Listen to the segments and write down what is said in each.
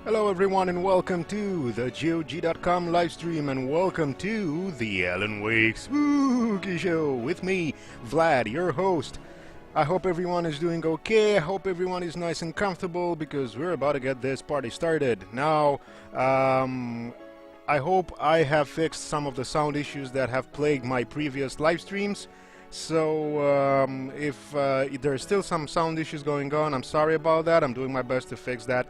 Hello everyone and welcome to the GOG.com livestream and welcome to the Alan Wake Spooky Show with me, Vlad, your host. I hope everyone is doing okay. I hope everyone is nice and comfortable because we're about to get this party started. Now, I hope I have fixed some of the sound issues that have plagued my previous live streams. So, if there's still some sound issues going on, I'm sorry about that. I'm doing my best to fix that.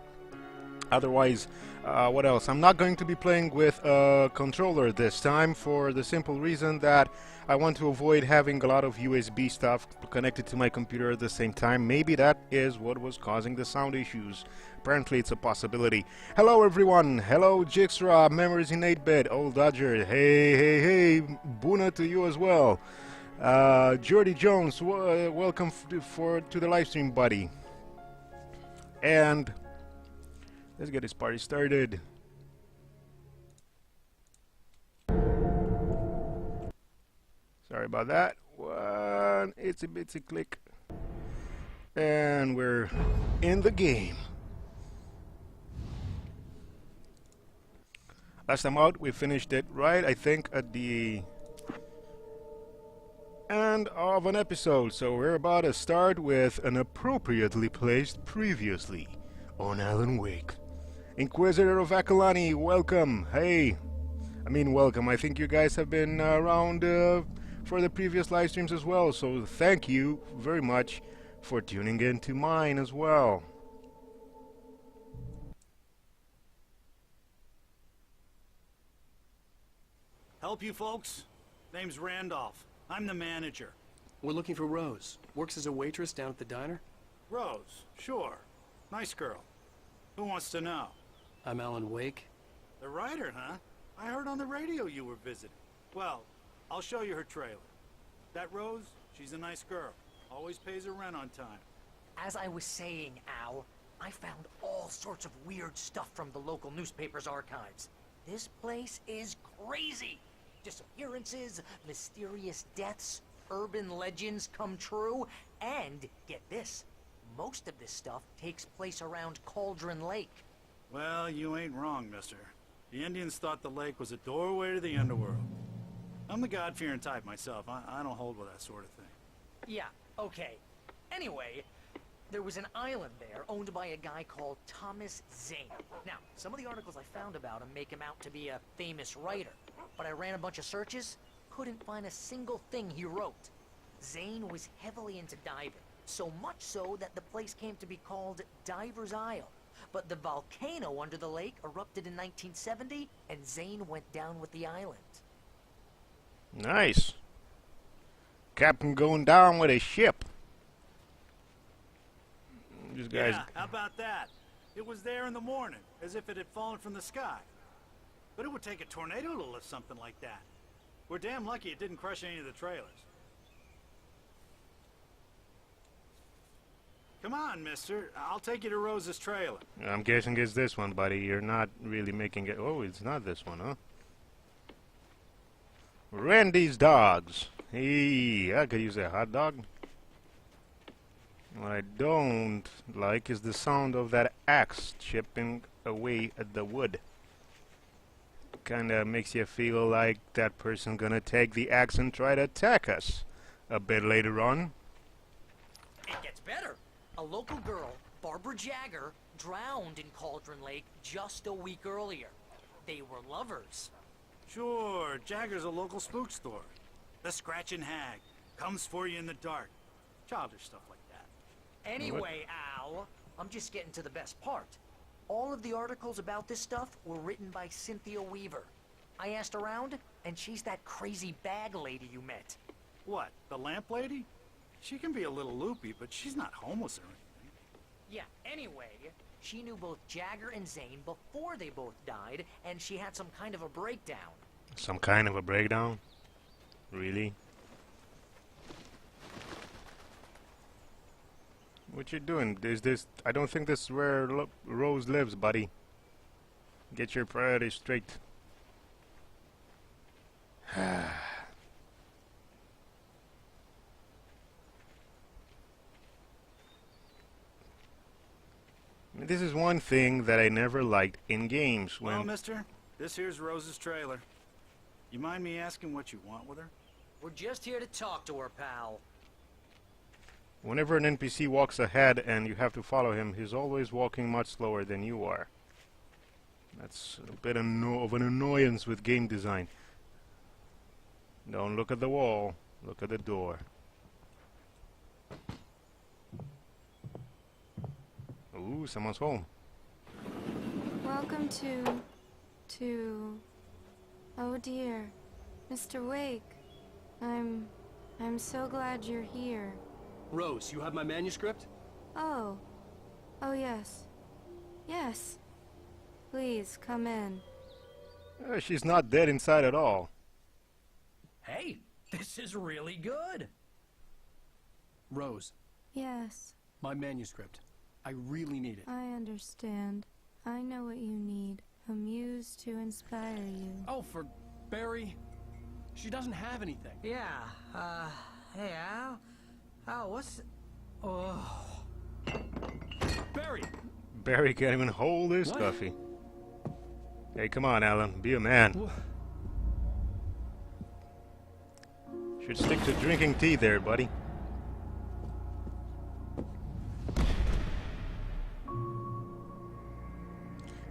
Otherwise, what else? I'm not going to be playing with a controller this time for the simple reason that I want to avoid having a lot of USB stuff connected to my computer at the same time. Maybe that is what was causing the sound issues. Apparently it's a possibility. Hello everyone, hello Jixra, Memories in 8-bit, Old Dodger, hey, Boona to you as well. Jordy Jones, welcome to the livestream, buddy. And let's get this party started. Sorry about that. One itsy bitsy click. And we're in the game. Last time out, we finished it right, I think, at the end of an episode. So we're about to start with an appropriately placed previously on Alan Wake. Inquisitor of Akalani, welcome. Hey, welcome. I think you guys have been around for the previous live streams as well, so thank you very much for tuning in to mine as well. Help you folks? Name's Randolph. I'm the manager. We're looking for Rose. Works as a waitress down at the diner. Rose, sure. Nice girl. Who wants to know? I'm Alan Wake. The writer, huh? I heard on the radio you were visiting. Well, I'll show you her trailer. That Rose, she's a nice girl. Always pays her rent on time. As I was saying, Al, I found all sorts of weird stuff from the local newspaper's archives. This place is crazy. Disappearances, mysterious deaths, urban legends come true, and, get this, most of this stuff takes place around Cauldron Lake. Well, you ain't wrong, mister. The Indians thought the lake was a doorway to the underworld. I'm the God-fearing type myself. I don't hold with that sort of thing. Yeah, okay. Anyway, there was an island there owned by a guy called Thomas Zane. Now, some of the articles I found about him make him out to be a famous writer, but I ran a bunch of searches, couldn't find a single thing he wrote. Zane was heavily into diving, so much so that the place came to be called Diver's Isle. But the volcano under the lake erupted in 1970, and Zane went down with the island. Nice. Captain going down with a ship. These guys. Yeah, how about that? It was there in the morning, as if it had fallen from the sky. But it would take a tornado to lift something like that. We're damn lucky it didn't crush any of the trailers. Come on, mister. I'll take you to Rose's trailer. I'm guessing it's this one, buddy. You're not really making it. Oh, it's not this one, huh? Randy's Dogs. Hey, I could use a hot dog. What I don't like is the sound of that axe chipping away at the wood. Kinda makes you feel like that person gonna take the axe and try to attack us a bit later on. It gets better. A local girl, Barbara Jagger, drowned in Cauldron Lake just a week earlier. They were lovers. Sure, Jagger's a local spook store. The Scratchin' Hag comes for you in the dark. Childish stuff like that. Anyway, Al, I'm just getting to the best part. All of the articles about this stuff were written by Cynthia Weaver. I asked around, and she's that crazy bag lady you met. What, the lamp lady? She can be a little loopy, but she's not homeless or anything. Yeah, anyway, she knew both Jagger and Zane before they both died, and she had some kind of a breakdown. Some kind of a breakdown? Really? What you doing? Is this? I don't think this is where Rose lives, buddy. Get your priorities straight. This is one thing that I never liked in games. Well, When mister, this here's Rose's trailer. You mind me asking what you want with her? We're just here to talk to her, pal. whenever an NPC walks ahead and you have to follow him, he's always walking much slower than you are. That's a bit of an annoyance with game design. Don't look at the wall, look at the door. Ooh, someone's home. Welcome to... Oh dear, Mr. Wake. I'm so glad you're here. Rose, you have my manuscript? Oh. Oh yes. Yes. Please, come in. She's not dead inside at all. Hey, this is really good. Rose, Yes, my manuscript. I really need it. I understand. I know what you need. A muse to inspire you. Oh, for Barry? She doesn't have anything. Yeah, hey, Al, what's... Oh... Barry! Barry can't even hold his What? coffee. Hey, come on, Alan. Be a man. Should stick to drinking tea there, buddy.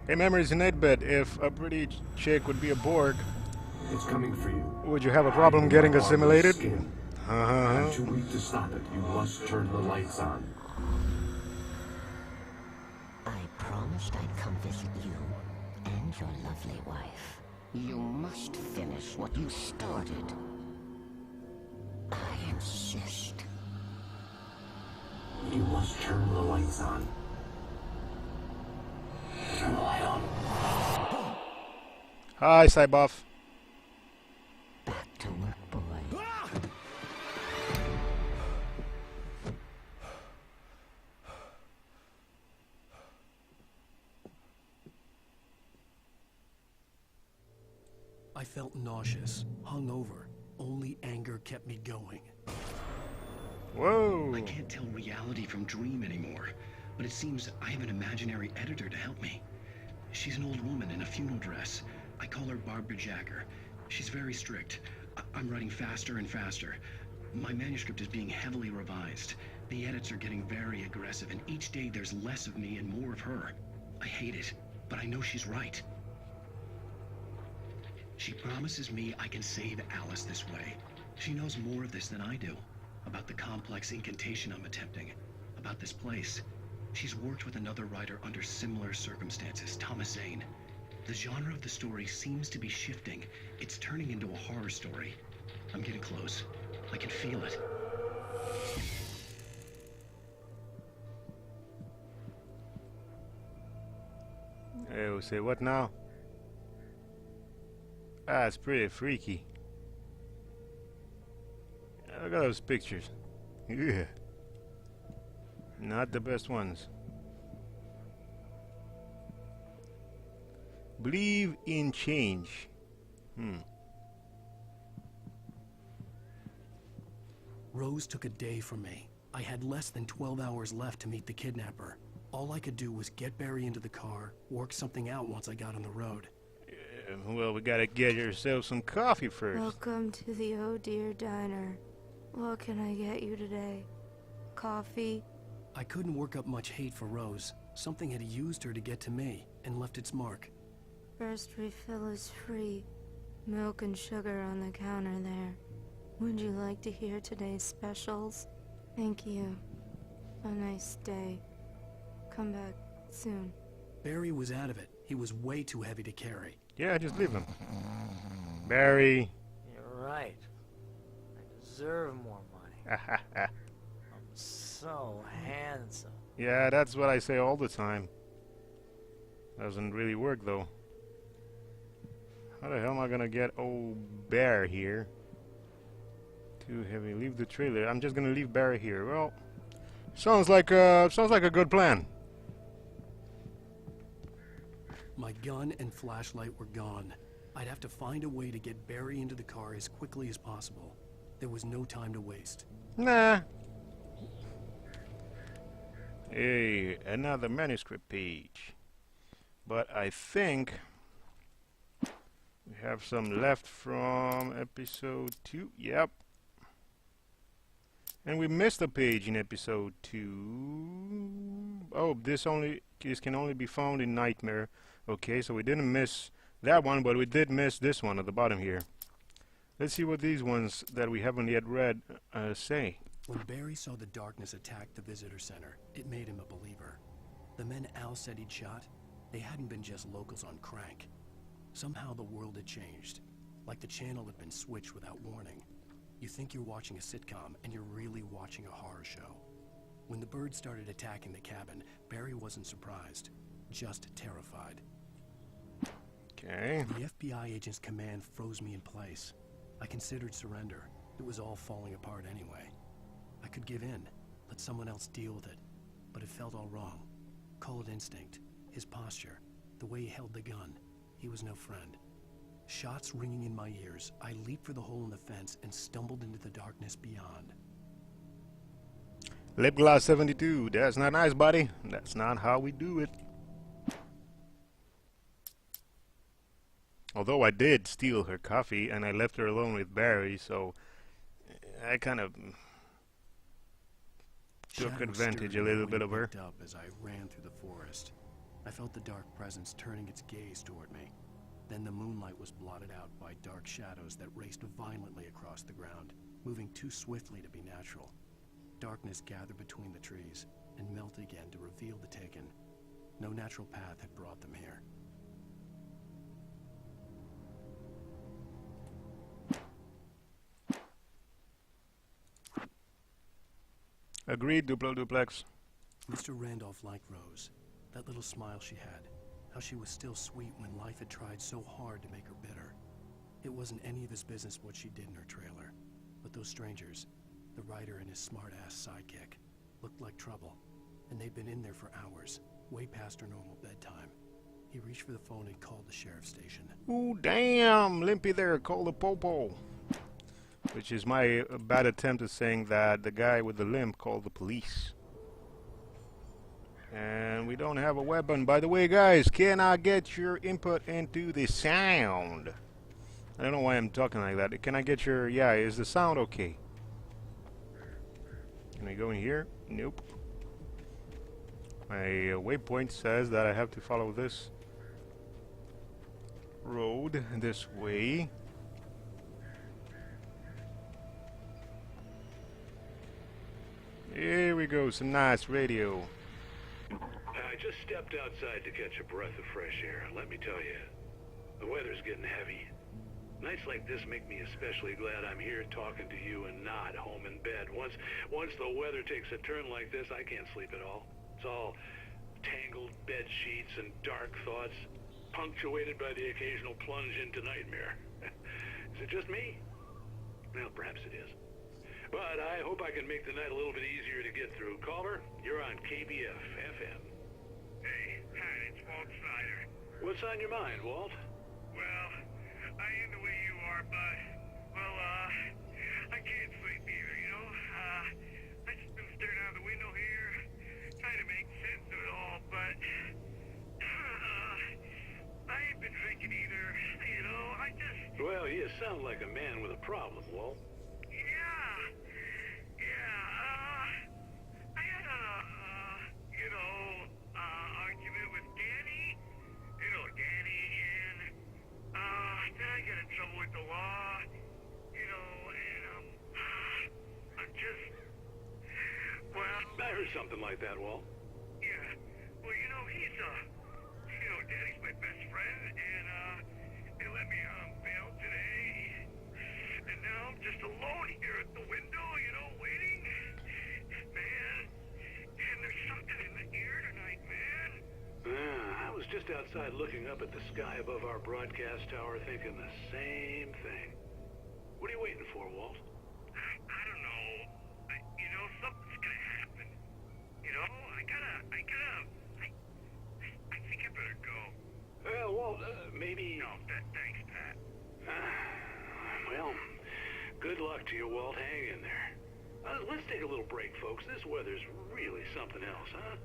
Hey, Memories in 8-bit, if a pretty chick would be a Borg, It's coming for you. would you have a problem getting On your assimilated? skin. I'm too weak to stop it. You must turn the lights on. I promised I'd come visit you and your lovely wife. You must finish what you started. I insist. You must turn the lights on. Turn the light on. Hi, Cybuff. Back to work, boy. I felt nauseous, hungover. Only anger kept me going. Whoa. I can't tell reality from dream anymore, but it seems I have an imaginary editor to help me. She's an old woman in a funeral dress. I call her Barbara Jacker. She's very strict. I'm writing faster and faster. My manuscript is being heavily revised. The edits are getting very aggressive, and each day there's less of me and more of her. I hate it, but I know she's right. She promises me I can save Alice this way. She knows more of this than I do. About the complex incantation I'm attempting. About this place. She's worked with another writer under similar circumstances, Thomas Zane. The genre of the story seems to be shifting. It's turning into a horror story. I'm getting close. I can feel it. Hey, we say what now? Ah, it's pretty freaky. Look at those pictures. Yeah. Not the best ones. Believe in change. Rose took a day from me. I had less than 12 hours left to meet the kidnapper. All I could do was get Barry into the car, work something out once I got on the road. Well, we gotta get yourself some coffee first. Welcome to the Oh Dear Diner. What can I get you today? Coffee? I couldn't work up much hate for Rose. Something had used her to get to me, and left its mark. First refill is free. Milk and sugar on the counter there. Would you like to hear today's specials? Thank you. A nice day. Come back soon. Barry was out of it. He was way too heavy to carry. Yeah, just leave him. Barry. You're right. I deserve more money. I'm so handsome. Yeah, that's what I say all the time. Doesn't really work though. How the hell am I gonna get old Bear here? Too heavy. Leave the trailer. I'm just gonna leave Barry here. Well, sounds like a good plan. My gun and flashlight were gone. I'd have to find a way to get Barry into the car as quickly as possible. There was no time to waste. Nah. Hey, another manuscript page. But I think we have some left from episode 2. Yep. And we missed a page in episode 2. Oh, this can only be found in Nightmare. Okay, so we didn't miss that one, but we did miss this one at the bottom here. Let's see what these ones that we haven't yet read say. When Barry saw the darkness attack the visitor center, it made him a believer. The men Al said he'd shot, they hadn't been just locals on crank. Somehow the world had changed, like the channel had been switched without warning. You think you're watching a sitcom, and you're really watching a horror show. When the birds started attacking the cabin, Barry wasn't surprised, just terrified. Okay. The FBI agent's command froze me in place. I considered surrender. It was all falling apart anyway. I could give in, let someone else deal with it, but it felt all wrong. Call it instinct, his posture, the way he held the gun. He was no friend. Shots ringing in my ears, I leaped for the hole in the fence and stumbled into the darkness beyond. Lip Gloss 72, that's not nice, buddy. That's not how we do it. Although I did steal her coffee and I left her alone with Barry, so I kind of took advantage a little bit of her. Up as I ran through the forest. I felt the dark presence turning its gaze toward me. Then the moonlight was blotted out by dark shadows that raced violently across the ground, moving too swiftly to be natural. Darkness gathered between the trees and melted again to reveal the taken. No natural path had brought them here. Agreed, Duplo Duplex. Mr. Randolph liked Rose. That little smile she had. How she was still sweet when life had tried so hard to make her bitter. It wasn't any of his business what she did in her trailer. But those strangers, the writer and his smart-ass sidekick, looked like trouble. And they'd been in there for hours, way past her normal bedtime. He reached for the phone and called the sheriff's station. Ooh, damn! Limpy there, call the popo. Which is my bad attempt at saying that the guy with the limp called the police. And we don't have a weapon. By the way, guys, can I get your input into the sound? I don't know why I'm talking like that. Can I get your... Yeah, is the sound okay? Can I go in here? Nope. My waypoint says that I have to follow this road this way. Here we go, some nice radio. I just stepped outside to catch a breath of fresh air. Let me tell you, the weather's getting heavy. Nights like this make me especially glad I'm here talking to you and not home in bed. Once the weather takes a turn like this, I can't sleep at all. It's all tangled bed sheets and dark thoughts, punctuated by the occasional plunge into nightmare. Is it just me? Well, perhaps it is. But I hope I can make the night a little bit easier to get through. Caller, you're on KBF FM. Hey, Pat, it's Walt Snyder. What's on your mind, Walt? Well, I am the way you are, but, well, I can't sleep either, you know? I just been staring out the window here, trying to make sense of it all, but, I ain't been thinking either, you know? I just... Well, you sound like a man with a problem, Walt. I had argument with Danny, and, then I got in trouble with the law, and, I'm just, well... I heard something like that, Walt. Yeah, well, Danny's my best friend, and, they let me on bail today, and now I'm just alone here at the window, waiting. Man, and there's something in the air tonight, man. I was just outside looking up at the sky above our broadcast tower thinking the same thing. What are you waiting for, Walt? I don't know. Something's gonna happen. I think I better go. Well, Walt, maybe... No, thanks, Pat. Well, good luck to you, Walt. Hang in there. Let's take a little break, folks. This weather's really something else, huh?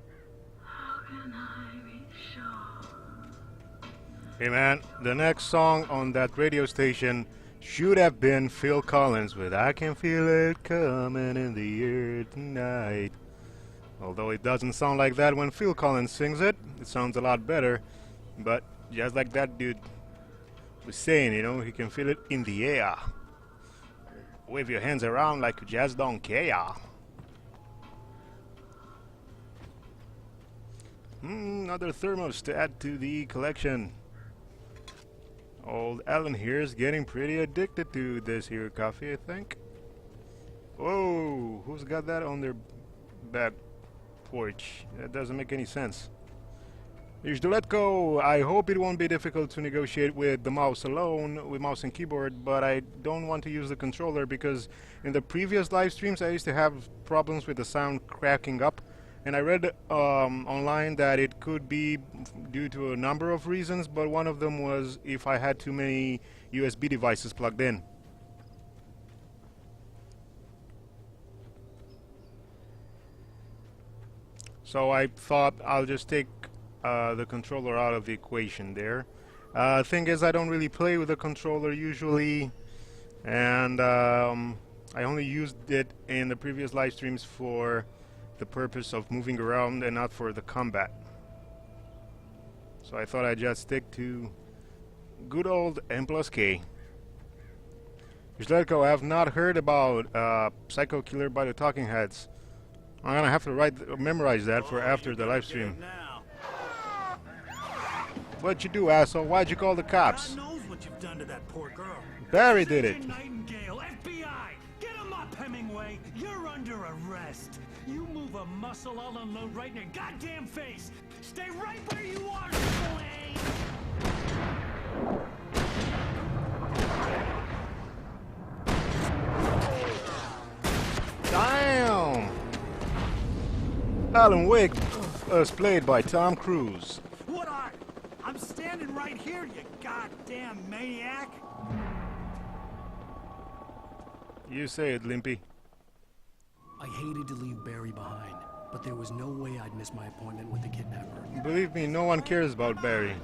How can I be sure? Hey man, the next song on that radio station should have been Phil Collins with I Can Feel It Coming in the Air Tonight. Although it doesn't sound like that when Phil Collins sings it, it sounds a lot better. But just like that dude was saying, you know, he can feel it in the air. Wave your hands around like you just don't care. Another thermos to add to the collection. Old Alan here is getting pretty addicted to this here coffee, I think. Whoa, who's got that on their back porch? That doesn't make any sense. Here's the Let Go. I hope it won't be difficult to negotiate with the mouse alone, with mouse and keyboard, but I don't want to use the controller because in the previous live streams I used to have problems with the sound cracking up, and I read online that it could be due to a number of reasons, but one of them was if I had too many USB devices plugged in. So I thought I'll just take the controller out of the equation there. Thing is, I don't really play with the controller usually, and I only used it in the previous live streams for the purpose of moving around and not for the combat. So I thought I'd just stick to good old M plus K. Just let go. I have not heard about Psycho Killer by the Talking Heads. I'm gonna have to memorize that for after the live stream. What'd you do, asshole? Why'd you call the cops? God knows what you've done to that poor girl. Barry did it. Nightingale, FBI! Get him up, Hemingway! You're under arrest! You move a muscle, I'll unload right in your goddamn face! Stay right where you are, Slade! Damn! Alan Wake was played by Tom Cruise. What are? I'm standing right here, you goddamn maniac! You say it, Limpy. I hated to leave Barry behind, but there was no way I'd miss my appointment with the kidnapper. Believe me, no one cares about Barry.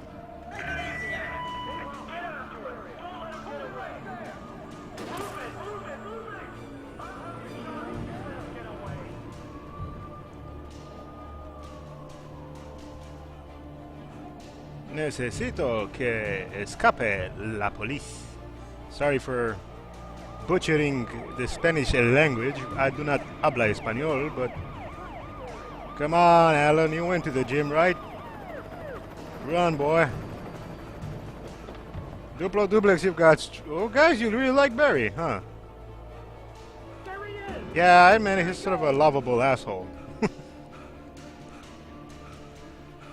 Necesito que escape la police. Sorry for butchering the Spanish language. I do not habla español, but come on, Alan, you went to the gym, right? Run, boy. Duplo duplex, you've got... Oh, guys, you really like Barry, huh? Yeah, I mean, he's sort of a lovable asshole.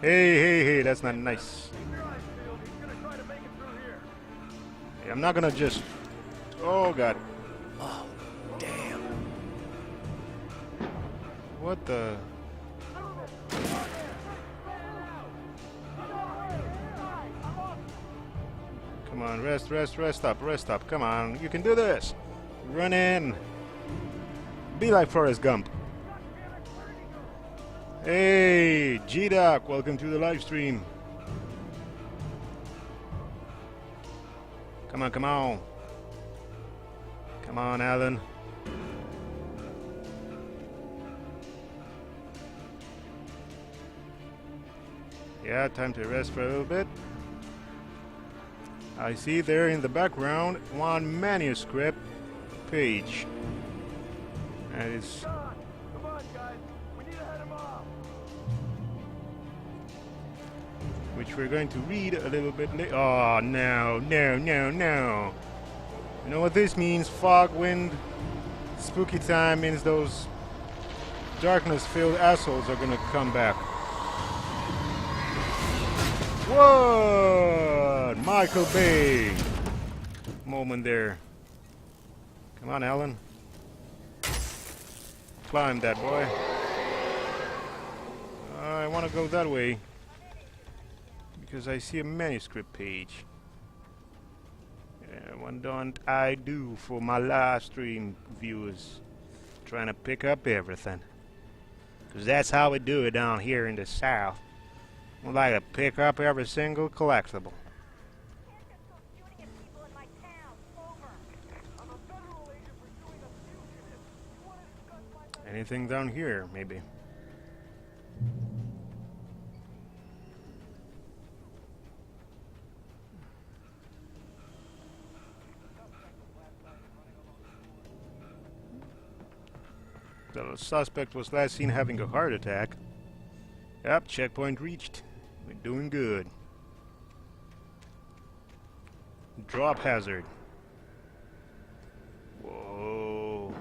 Hey, that's not nice. Hey, I'm not gonna just... Oh, God. Oh, damn. What the... Come on, rest up. Come on, you can do this. Run in. Be like Forrest Gump. Hey, G-Doc, welcome to the live stream. Come on. Come on, Alan. Yeah, time to rest for a little bit. I see there in the background one manuscript page. And it's... which we're going to read a little bit later. Oh, no. You know what this means? Fog, wind, spooky time means those darkness-filled assholes are gonna come back. What? Michael Bay moment there. Come on, Alan. Climb that boy. I want to go that way because I see a manuscript page. What don't I do for my live stream viewers? Trying to pick up everything. Because that's how we do it down here in the South. We like to pick up every single collectible. Anything down here, maybe? The suspect was last seen having a heart attack. Yep, checkpoint reached. We're doing good. Drop hazard. Whoa.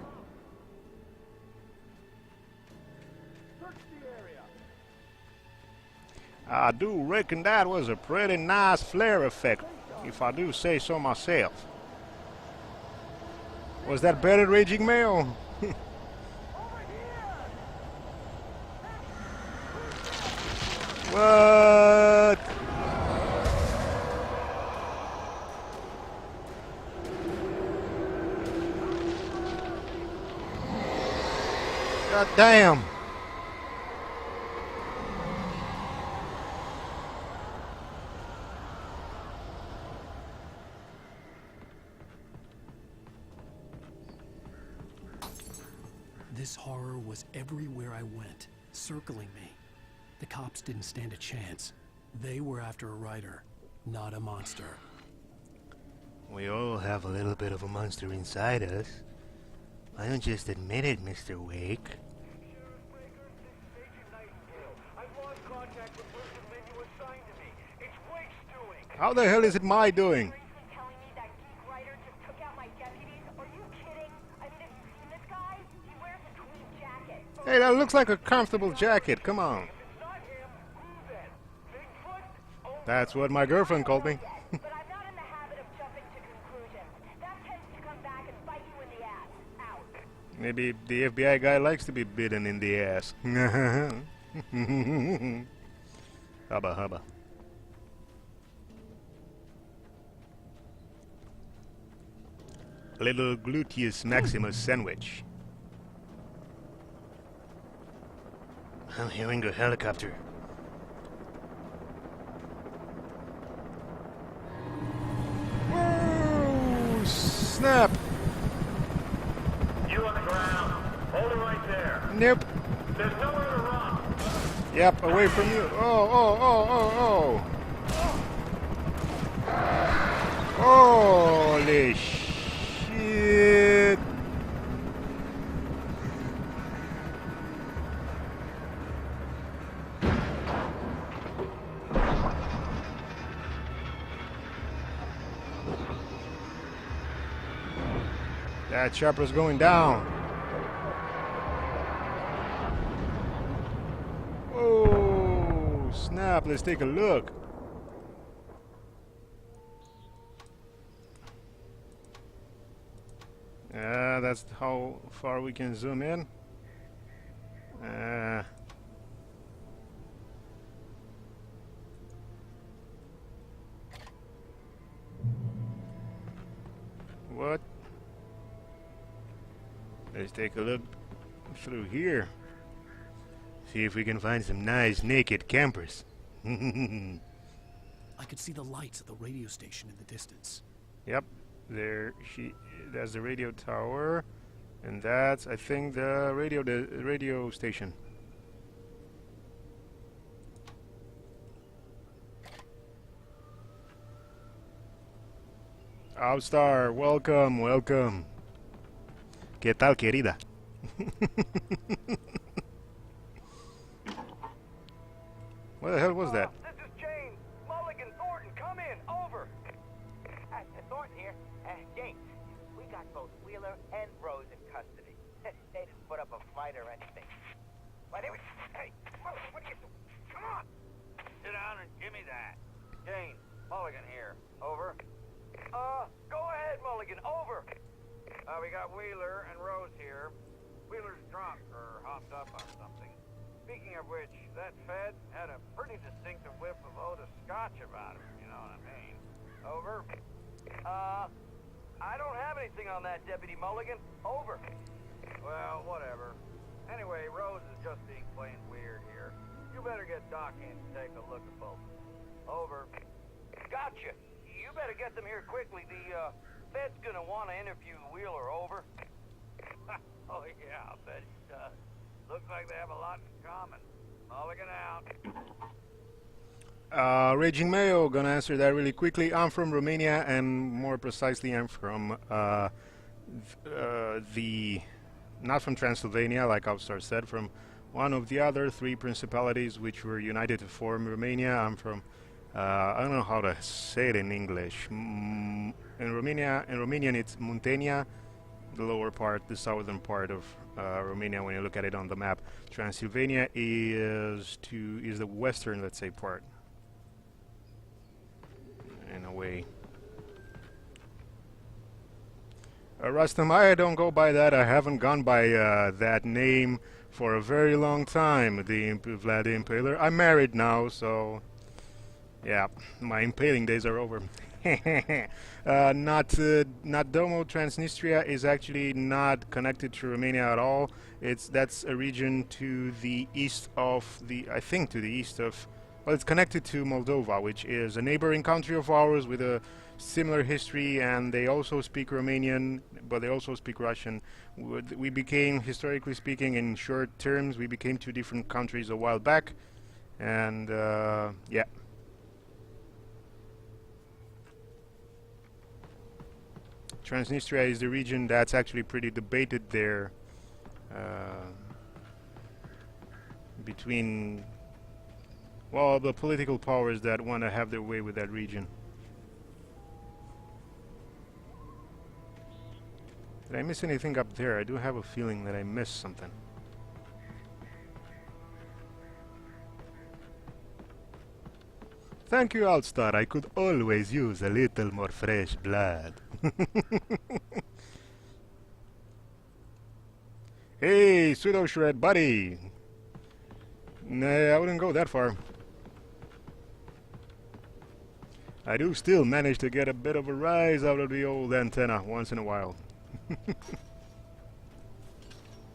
I do reckon that was a pretty nice flare effect, if I do say so myself. Was that better, Raging Male? What? God damn. This horror was everywhere I went, circling me. The cops didn't stand a chance. They were after a writer, not a monster. We all have a little bit of a monster inside us. Why don't you just admit it, Mr. Wake? How the hell is it my doing? Hey, that looks like a comfortable jacket. Come on. That's what my girlfriend called me. Maybe the FBI guy likes to be bitten in the ass. Hubba hubba. Little gluteus maximus sandwich. I'm hearing a helicopter. Whoa! Snap! You on the ground. Hold it right there. Nope. There's nowhere to run. Yep, away from you. Oh. Holy shit. That chopper's going down. Oh, snap. Let's take a look. That's how far we can zoom in. What? Let's take a look through here. See if we can find some nice naked campers. I could see the lights of the radio station in the distance. Yep, that's the radio tower, and that's, I think, the radio station. Outstar, welcome. ¿Qué tal, querida? What the hell was that? This is James. Mulligan, Thornton, come in. Over. Thornton here. James, we got both Wheeler and Rose in custody. They didn't put up a fight or anything. Why, hey, Mulligan, what are you doing? Come on. Sit down and give me that. James, Mulligan here. Over. Go ahead, Mulligan. Over. We got Wheeler and Rose here. Wheeler's drunk or hopped up on something. Speaking of which, that Fed had a pretty distinctive whiff of Otis Scotch about him, you know what I mean? Over. I don't have anything on that, Deputy Mulligan. Over. Well, whatever. Anyway, Rose is just being plain weird here. You better get Doc in to take a look at both. Over. Gotcha. You better get them here quickly. The Fed's gonna want to interview Wheeler. Over. Oh yeah, I'll bet he does. Looks like they have a lot in common. Mulligan out. Raging Mayo, gonna answer that really quickly. I'm from Romania, and more precisely, I'm from not from Transylvania, like Upstart said, from one of the other three principalities which were united to form Romania. I'm from, I don't know how to say it in English. In Romanian it's Muntenia, the lower part, the southern part of Romania when you look at it on the map. Transylvania is the western, let's say, part. In a way. Rustam, I don't go by that. I haven't gone by that name for a very long time, Vlad the Impaler. I'm married now, so yeah, my impaling days are over. Domo, Transnistria is actually not connected to Romania at all. That's a region to the east of well, it's connected to Moldova, which is a neighboring country of ours with a similar history, and they also speak Romanian, but they also speak Russian. We became, historically speaking, in short terms, we became two different countries a while back, and yeah. Transnistria is the region that's actually pretty debated there between, well, the political powers that want to have their way with that region. Did I miss anything up there? I do have a feeling that I missed something. Thank you, Altstar. I could always use a little more fresh blood. Hey, pseudo shred buddy. Nah, I wouldn't go that far. I do still manage to get a bit of a rise out of the old antenna once in a while.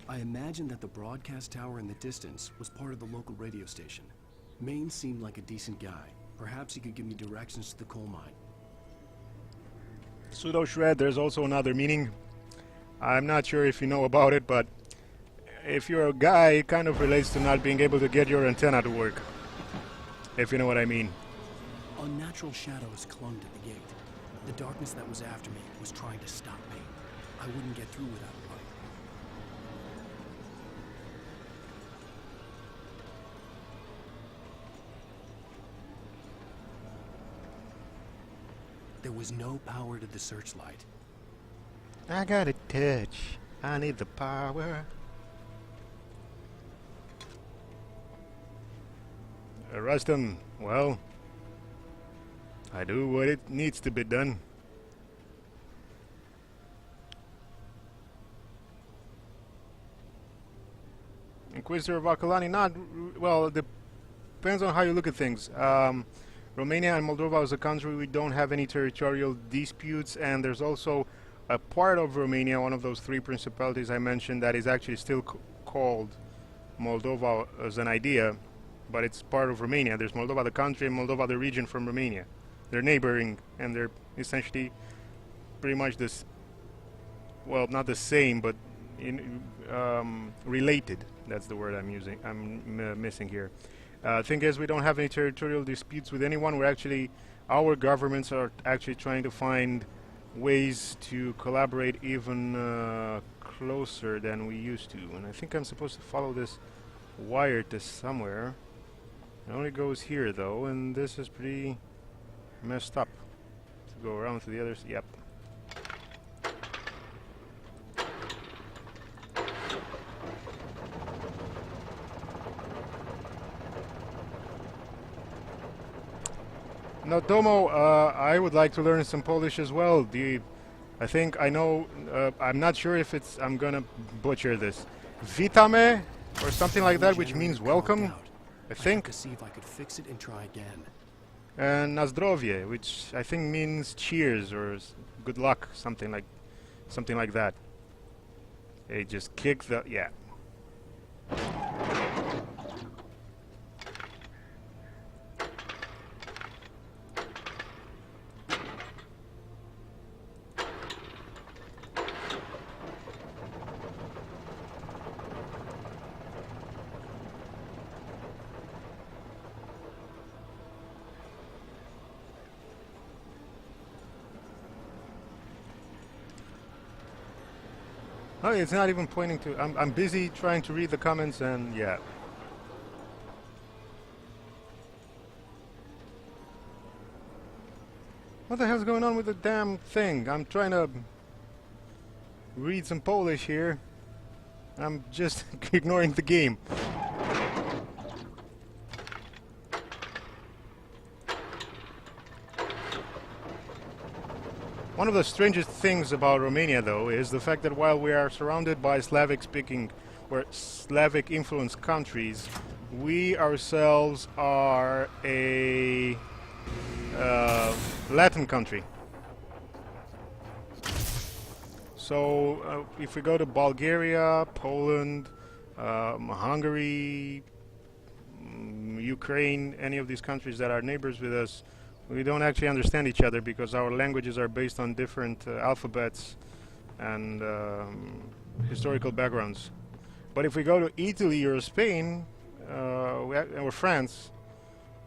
I imagine that the broadcast tower in the distance was part of the local radio station. Maine seemed like a decent guy. Perhaps he could give me directions to the coal mine. Pseudo shred, there's also another meaning. I'm not sure if you know about it, but if you're a guy, it kind of relates to not being able to get your antenna to work. If you know what I mean. Unnatural shadows clung to the gate. The darkness that was after me was trying to stop me. I wouldn't get through without a light. There was no power to the searchlight. I got a touch. I need the power. Rustam, well, I do what it needs to be done. Inquisitor of Akalani, not, well, it depends on how you look at things. Romania and Moldova is a country we don't have any territorial disputes, and there's also a part of Romania, one of those three principalities I mentioned, that is actually still called Moldova as an idea, but it's part of Romania. There's Moldova the country and Moldova the region from Romania. They're neighboring, and they're essentially pretty much this, well, not the same, but related. That's the word I'm missing here. Thing is, we don't have any territorial disputes with anyone. Our governments are actually trying to find ways to collaborate even closer than we used to. And I think I'm supposed to follow this wire to somewhere. It only goes here though, and this is pretty messed up. To go around to the others, yep. No, Tomo, I would like to learn some Polish as well. I think I know, I'm not sure if it's, I'm gonna butcher this. Witamy, or something like that, which means welcome, I think. To see if I could fix it and try again. And na zdrowie, which I think means cheers or good luck, something like that. Hey, just kick the... yeah. Oh, it's not even pointing to... I'm busy trying to read the comments and yeah. What the hell's going on with the damn thing? I'm trying to read some Polish here. I'm just ignoring the game. One of the strangest things about Romania, though, is the fact that while we are surrounded by Slavic-speaking or Slavic-influenced countries, we ourselves are a Latin country. So, if we go to Bulgaria, Poland, Hungary, Ukraine, any of these countries that are neighbors with us, we don't actually understand each other because our languages are based on different alphabets and historical backgrounds. But if we go to Italy or Spain or France,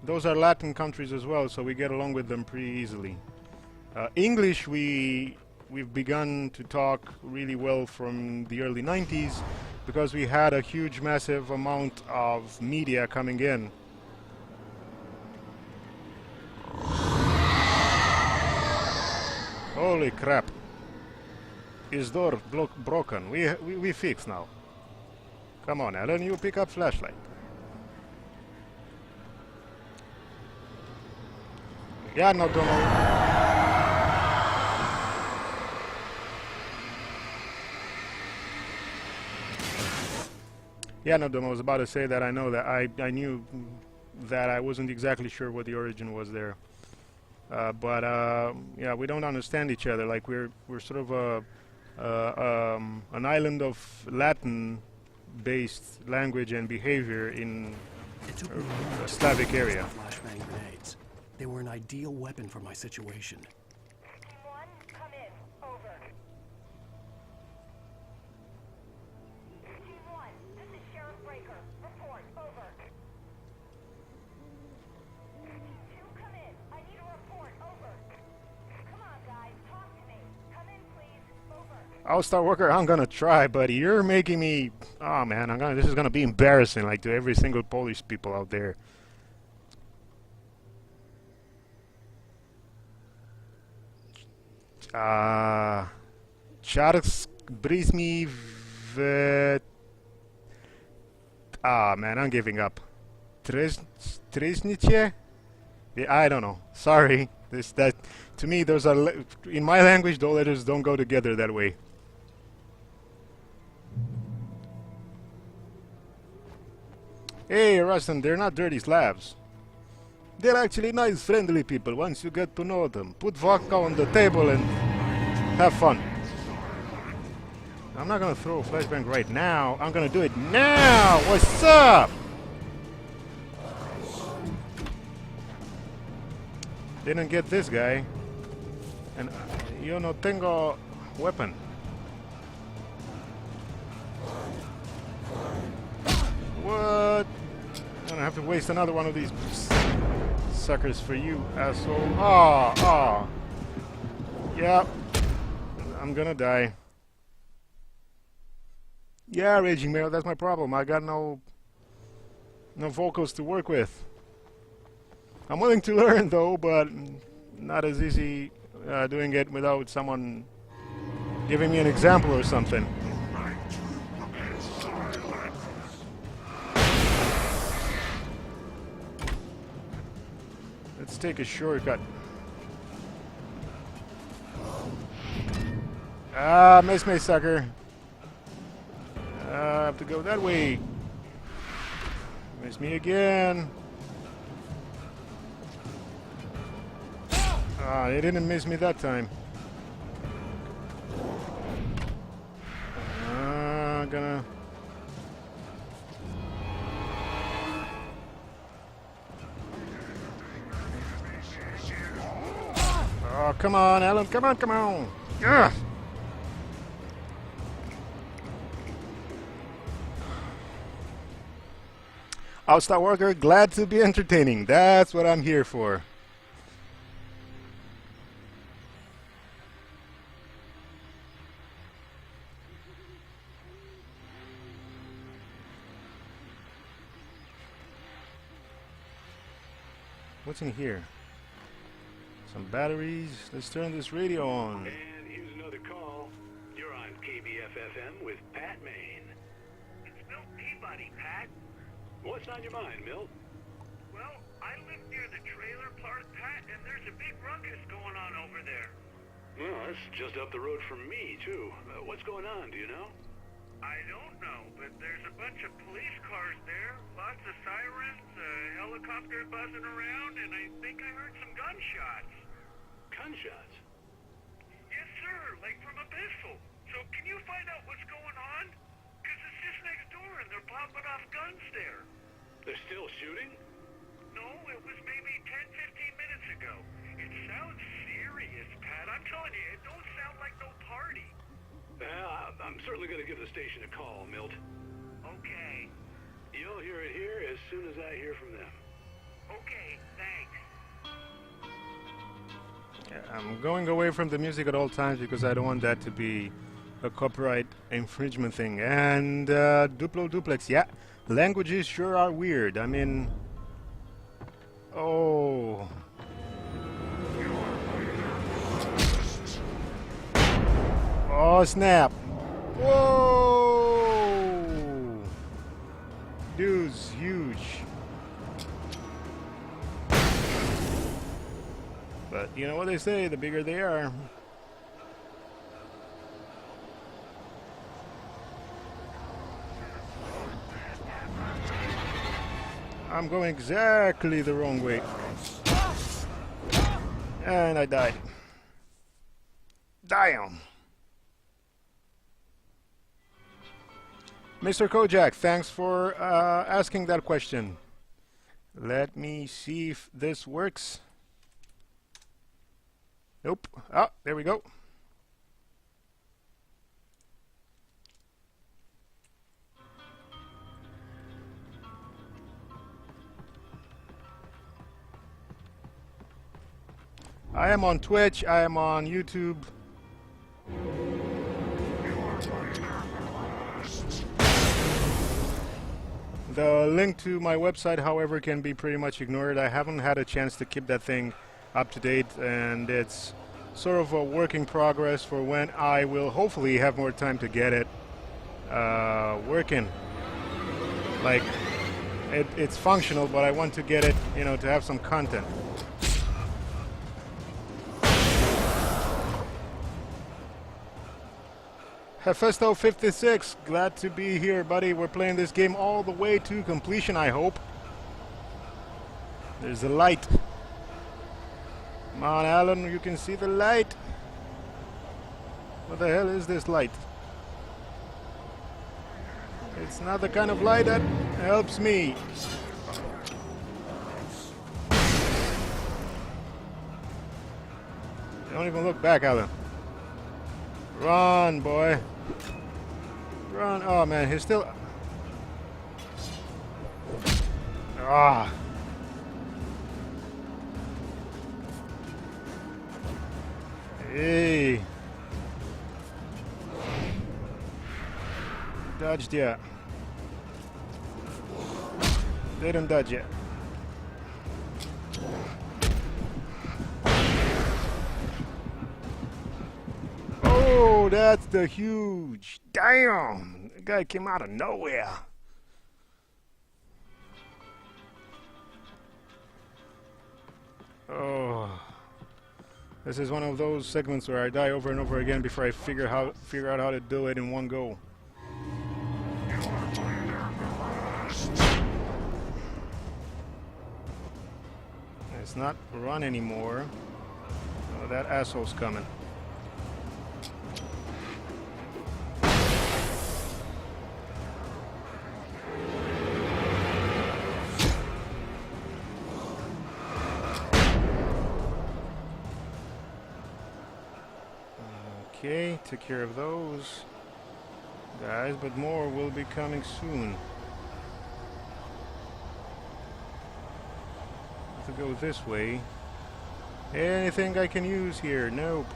those are Latin countries as well, so we get along with them pretty easily. English, we've begun to talk really well from the early 90s because we had a huge, massive amount of media coming in. Holy crap. His door broken. We fix now. Come on, Alan, you pick up flashlight. Yeah, no, don't know. Yeah, no, I was about to say that I know that I knew that I wasn't exactly sure what the origin was there. But yeah, we don't understand each other. Like we're sort of an island of Latin-based language and behavior in a Slavic area. Flashbang grenades. They were an ideal weapon for my situation. One, come in. Over. Team 1, this is Sheriff Breaker. Report. Over. Team 2, come in. I need a report. Over. Come on, guys. Talk to me. Come in, please. Over. All-Star Worker, I'm gonna try, buddy. You're making me... oh, man, this is gonna be embarrassing, like, to every single Polish people out there. Charles Brismi v... ah, man, I'm giving up. Tresnice? Yeah, I don't know. Sorry. To me, those are... in my language, the letters don't go together that way. Hey, Rustin, they're not dirty Slavs. They're actually nice, friendly people once you get to know them. Put vodka on the table and have fun. I'm not gonna throw a flashbang right now. I'm gonna do it now! What's up? Didn't get this guy. And yo no tengo weapon. What? I'm gonna have to waste another one of these suckers for you, asshole. Ah. Yep. I'm gonna die. Yeah, Raging Male, that's my problem. I got no vocals to work with. I'm willing to learn though, but not as easy doing it without someone giving me an example or something. Let's take a shortcut. Ah, miss me, sucker. I have to go that way. Miss me again. Ah, they didn't miss me that time. gonna... Oh, come on, Alan. Come on, come on. Ugh. Outside worker, glad to be entertaining. That's what I'm here for. What's in here? Some batteries. Let's turn this radio on. And here's another call. You're on KBFFM with Pat Maine. It's Milt Peabody, Pat. What's on your mind, Milt? Well, I live near the trailer park, Pat, and there's a big ruckus going on over there. Well, that's just up the road from me, too. What's going on, do you know? I don't know, but there's a bunch of police cars there, lots of sirens, a helicopter buzzing around, and I think I heard some gunshots. Gunshots? Yes, sir, like from a pistol. So can you find out what's going on? Because it's just next door and they're popping off guns there. They're still shooting? No, it was maybe 10-15 minutes ago. It sounds serious, Pat. I'm telling you, it don't sound like no party. I'm certainly going to give the station a call, Milt. Okay. You'll hear it here as soon as I hear from them. Okay, thanks. I'm going away from the music at all times because I don't want that to be a copyright infringement thing. And Duplo Duplex, yeah, languages sure are weird. I mean, oh. Oh, snap. Whoa! Dude's huge. But you know what they say, the bigger they are. I'm going exactly the wrong way. And I died. Damn. Mr. Kojak, thanks for asking that question. Let me see if this works. Nope. Ah, there we go. I am on Twitch, I am on YouTube. The link to my website, however, can be pretty much ignored. I haven't had a chance to keep that thing up to date, and it's sort of a work in progress for when I will hopefully have more time to get it working. Like, it's functional, but I want to get it, you know, to have some content. Hefesto 56, glad to be here, buddy. We're playing this game all the way to completion, I hope. There's a light. Come on, Alan, you can see the light. What the hell is this light? It's not the kind of light that helps me. Don't even look back, Alan. Run, boy. Run. Oh, man, he's still... Ah. Hey. Dodged yet. Didn't dodge yet. Oh, that's the huge. Damn. The guy came out of nowhere. Oh. This is one of those segments where I die over and over again before I figure out how to do it in one go. It's not run anymore. Oh, that asshole's coming. Okay, took care of those guys, but more will be coming soon. Have to go this way. Anything I can use here? Nope.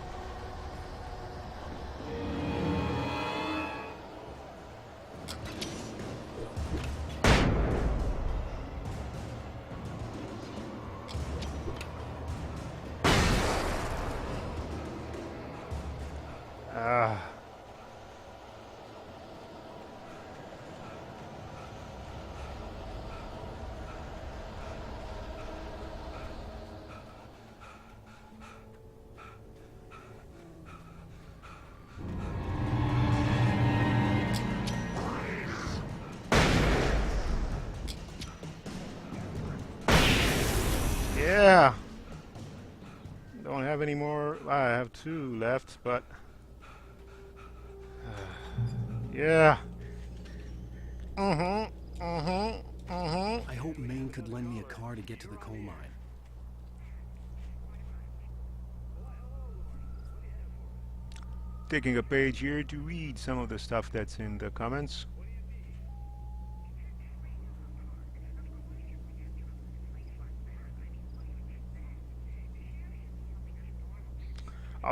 Yeah. Don't have any more. I have 2 left, but yeah. I hope Maine could lend me a car to get to the coal mine. Taking a page here to read some of the stuff that's in the comments.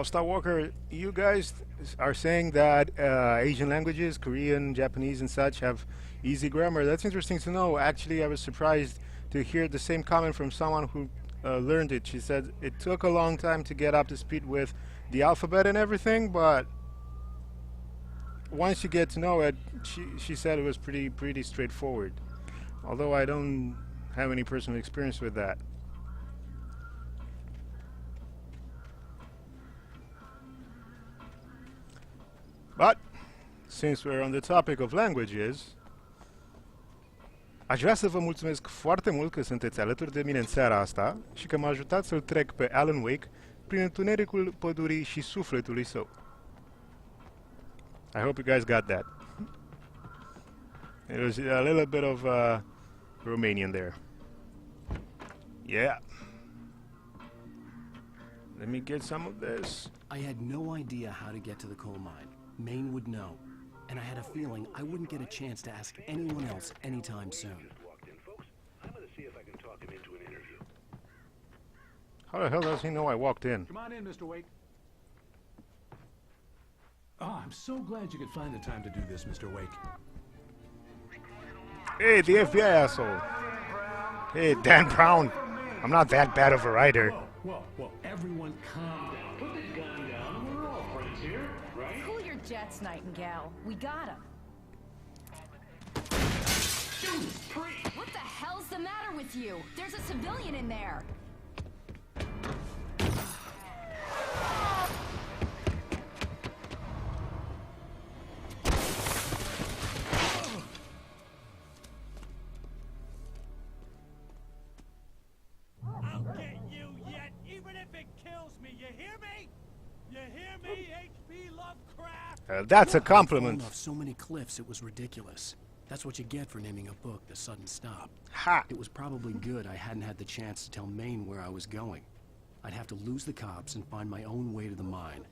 Star Walker, you guys are saying that Asian languages, Korean, Japanese and such, have easy grammar. That's interesting to know. Actually, I was surprised to hear the same comment from someone who learned it. She said it took a long time to get up to speed with the alphabet and everything, but once you get to know it, she said it was pretty straightforward. Although I don't have any personal experience with that. But, since we're on the topic of languages, aș vrea să vă mulțumesc foarte mult că sunteți alături de mine în seara asta și că m-a ajutat să-l trec pe Alan Wake prin întunericul pădurii și sufletului său. I hope you guys got that. It was a little bit of Romanian there. Yeah. Let me get some of this. I had no idea how to get to the coal mine. Maine would know, and I had a feeling I wouldn't get a chance to ask anyone else anytime soon. How the hell does he know I walked in? Come on in, Mr. Wake. Oh, I'm so glad you could find the time to do this, Mr. Wake. Hey, the FBI asshole. Hey, Dan Brown. I'm not that bad of a writer. Whoa, everyone calm down. Put the gun down. We're all friends here, right? Cool your jets, Nightingale. We got him. What the hell's the matter with you? There's a civilian in there. I'll get you yet, even if it kills me. You hear me? You hear me, H.P. Lovecraft? That's a compliment. Off so many cliffs, it was ridiculous. That's what you get for naming a book The Sudden Stop. Ha! It was probably good I hadn't had the chance to tell Maine where I was going. I'd have to lose the cops and find my own way to the mine.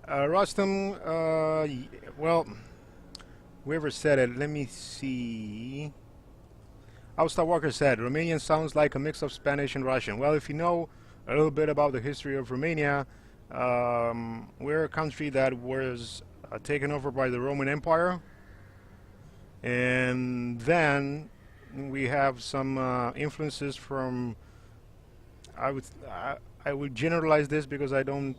Rostam, well, whoever said it, let me see. Star Walker said, Romanian sounds like a mix of Spanish and Russian. Well, if you know a little bit about the history of Romania, we're a country that was taken over by the Roman Empire. And then we have some influences from, I would generalize this because I don't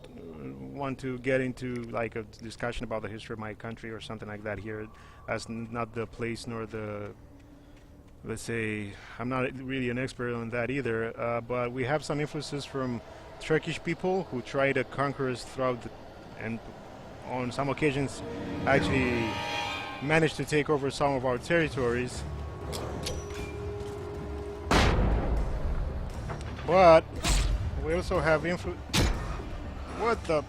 want to get into like a discussion about the history of my country or something like that here. That's not the place nor the, let's say, I'm not really an expert on that either, but we have some influences from Turkish people who try to conquer us throughout and on some occasions actually managed to take over some of our territories. But we also have influence. What the?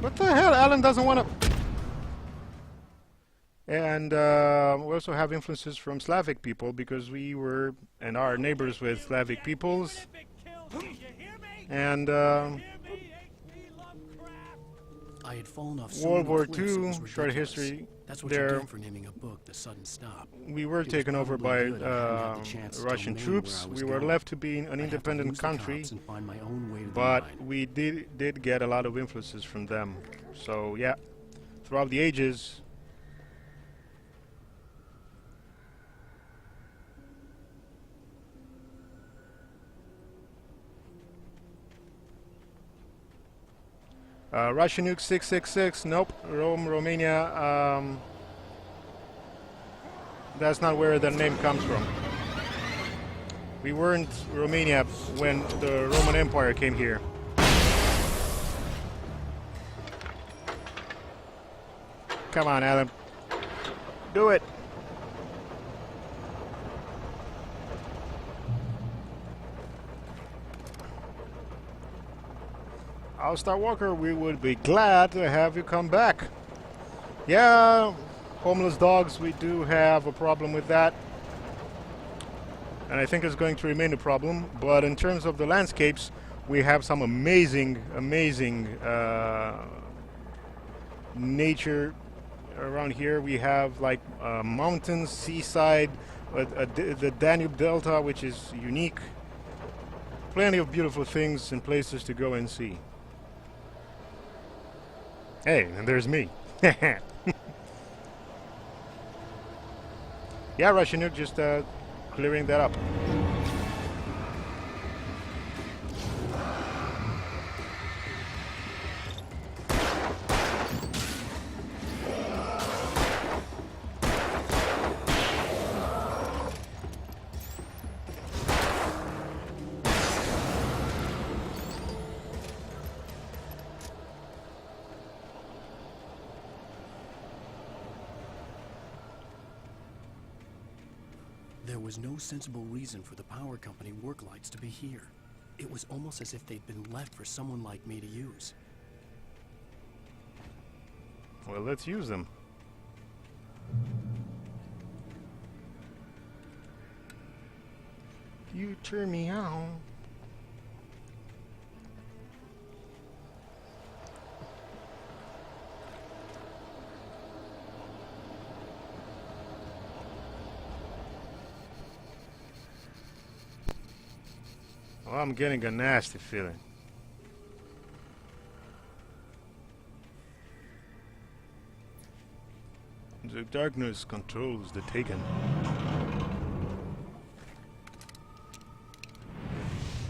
What the hell? Alan doesn't want to. And we also have influences from Slavic people because we were and are neighbors with Slavic peoples. And I had fallen off so World many War cliffs, it II, was short ridiculous. history. That's what you There, get for naming a book The Sudden Stop. we were It was taken over by probably good I hadn't had the chance to tell Russian Maine troops. where I was We were going. left to be an I'd have to independent lose the country, cops and find my own way to the but line. we did get a lot of influences from them. So yeah, throughout the ages. Russian nuke 666. Nope. Romania. That's not where the name comes from. We weren't Romania when the Roman Empire came here. Come on, Alan. Do it. All-Star Walker, we would be glad to have you come back. Yeah, homeless dogs, we do have a problem with that. And I think it's going to remain a problem. But in terms of the landscapes, we have some amazing nature around here. We have like mountains, seaside, the Danube Delta, which is unique. Plenty of beautiful things and places to go and see. Hey, and there's me. Yeah, Russian nuke, just clearing that up. There was no sensible reason for the power company work lights to be here. It was almost as if they'd been left for someone like me to use. Well, let's use them. You turn me on. Well, I'm getting a nasty feeling. The darkness controls the taken.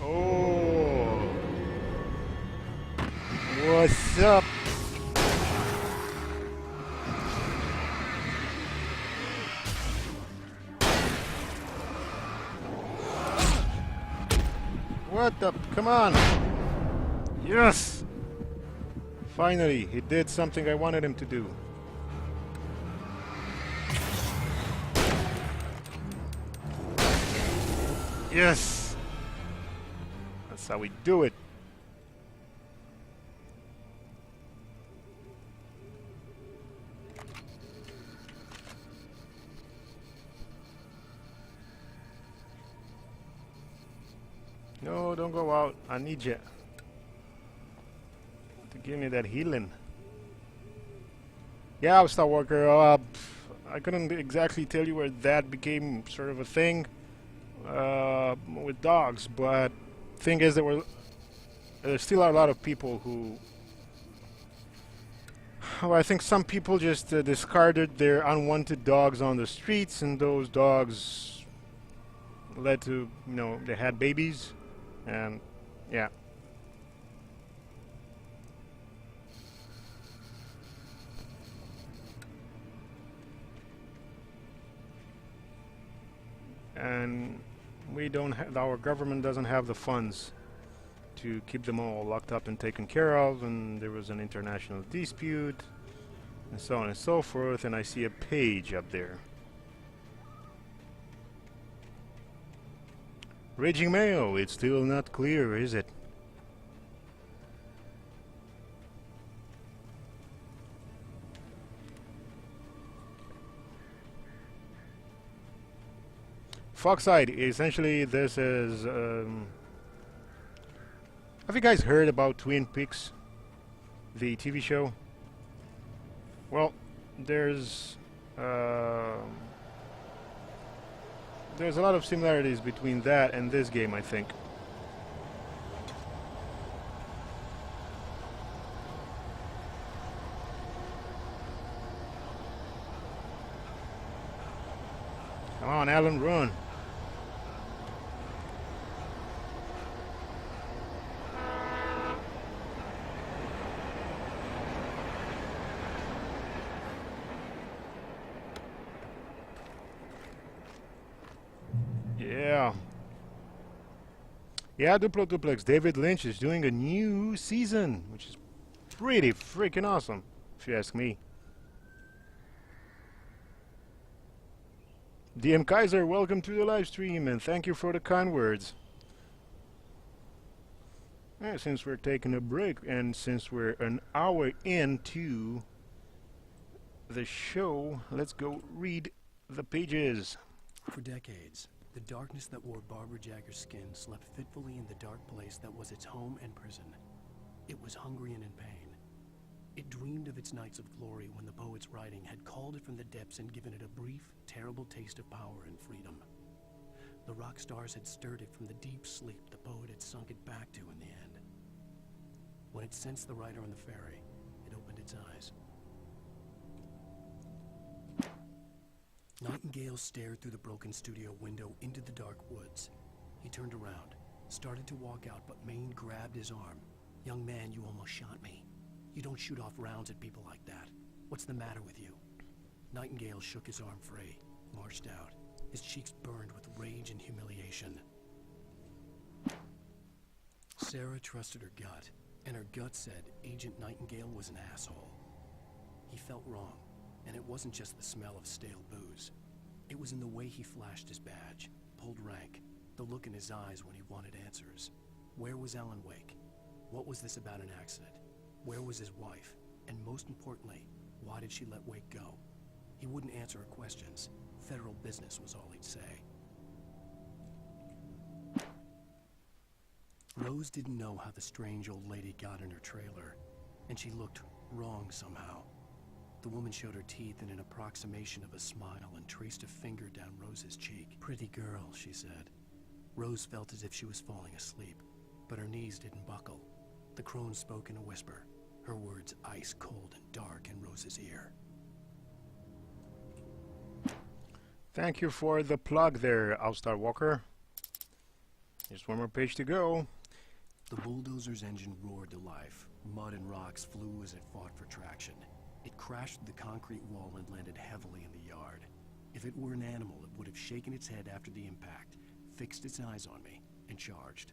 Oh! What's up? What the? Come on! Yes! Finally, he did something I wanted him to do. Yes! That's how we do it. No, don't go out. I need you to give me that healing. Yeah, Star Walker. I couldn't exactly tell you where that became sort of a thing with dogs, but thing is, there still are a lot of people who. Well, I think some people just discarded their unwanted dogs on the streets, and those dogs led to, they had babies. And yeah. And we don't have, our government doesn't have the funds to keep them all locked up and taken care of, and there was an international dispute and so on and so forth, and I see a page up there. Raging Mayo, it's still not clear, is it? Foxside, essentially this is... have you guys heard about Twin Peaks? The TV show? Well, there's a lot of similarities between that and this game, I think. Come on, Alan, run. Yeah, Duplex. David Lynch is doing a new season, which is pretty freaking awesome, if you ask me. DM Kaiser, welcome to the live stream, and thank you for the kind words. Since we're taking a break, and since we're an hour into the show, let's go read the pages. For decades, the darkness that wore Barbara Jagger's skin slept fitfully in the dark place that was its home and prison. It was hungry and in pain. It dreamed of its nights of glory when the poet's writing had called it from the depths and given it a brief, terrible taste of power and freedom. The rock stars had stirred it from the deep sleep the poet had sunk it back to in the end. When it sensed the writer on the ferry, it opened its eyes. Nightingale stared through the broken studio window into the dark woods. He turned around, started to walk out, but Maine grabbed his arm. "Young man, you almost shot me. You don't shoot off rounds at people like that. What's the matter with you?" Nightingale shook his arm free, marched out. His cheeks burned with rage and humiliation. Sarah trusted her gut, and her gut said Agent Nightingale was an asshole. He felt wrong, and it wasn't just the smell of stale booze. It was in the way he flashed his badge, pulled rank, the look in his eyes when he wanted answers. Where was Alan Wake? What was this about an accident? Where was his wife? And most importantly, why did she let Wake go? He wouldn't answer her questions. Federal business was all he'd say. Rose didn't know how the strange old lady got in her trailer, and she looked wrong somehow. The woman showed her teeth in an approximation of a smile and traced a finger down Rose's cheek. "Pretty girl," she said. Rose felt as if she was falling asleep, but her knees didn't buckle. The crone spoke in a whisper, her words ice cold and dark in Rose's ear. Thank you for the plug there, Alstar Walker. Just one more page to go. The bulldozer's engine roared to life. Mud and rocks flew as it fought for traction. It crashed through the concrete wall and landed heavily in the yard. If it were an animal, it would have shaken its head after the impact, fixed its eyes on me, and charged.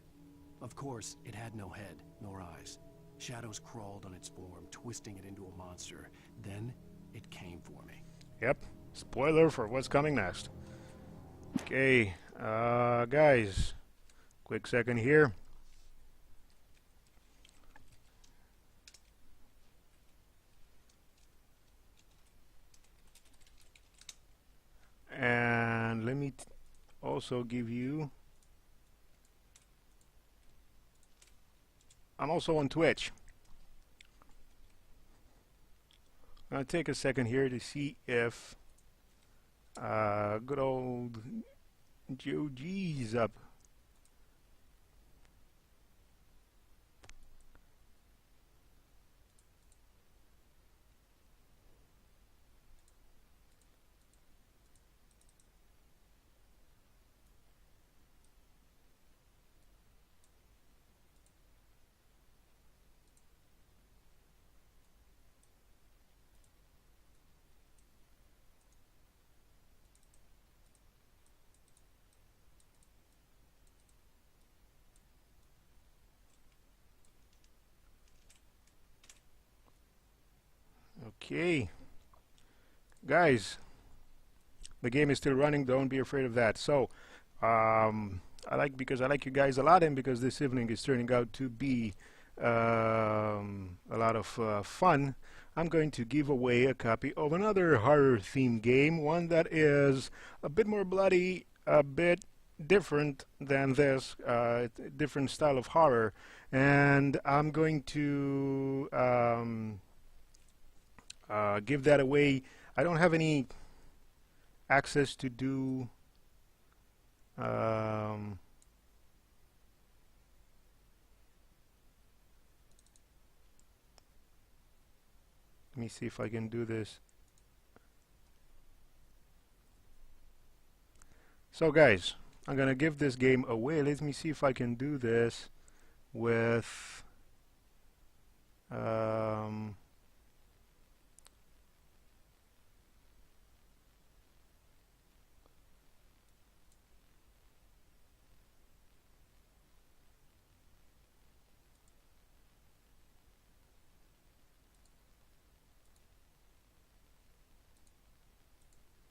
Of course, it had no head, nor eyes. Shadows crawled on its form, twisting it into a monster. Then, it came for me. Yep, spoiler for what's coming next. Okay, guys, quick second here. And let me also give you... I'm also on Twitch. I'll take a second here to see if good old GOG's up. Okay, guys, the game is still running. Don't be afraid of that. So, because I like you guys a lot, and because this evening is turning out to be a lot of fun, I'm going to give away a copy of another horror-themed game, one that is a bit more bloody, a bit different than this, different style of horror, and I'm going to give that away. I don't have any access to do let me see if I can do this. So guys, I'm gonna give this game away. Let me see if I can do this with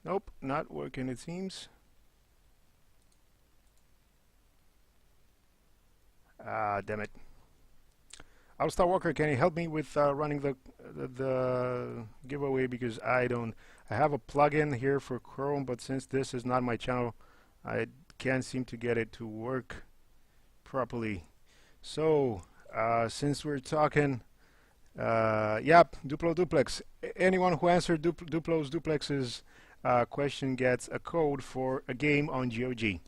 nope, not working it seems. Ah, damn it. All-Star Walker, can you help me with running the giveaway, because I have a plugin here for Chrome, but since this is not my channel, I can't seem to get it to work properly. So since we're talking, yep, Duplo Duplex. Anyone who answered Duplo's Duplex's question gets a code for a game on GOG.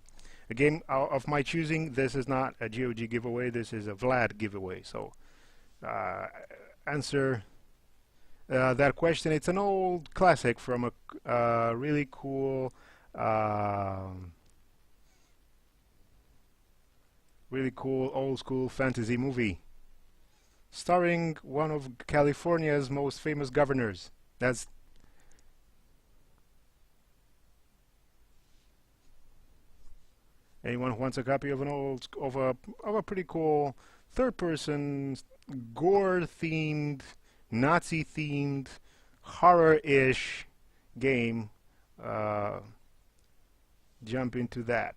A game of my choosing. This is not a GOG giveaway, this is a Vlad giveaway. So answer that question. It's an old classic from a really cool old school fantasy movie starring one of California's most famous governors. That's anyone who wants a copy of a pretty cool third-person gore-themed, Nazi-themed, horror-ish game, jump into that.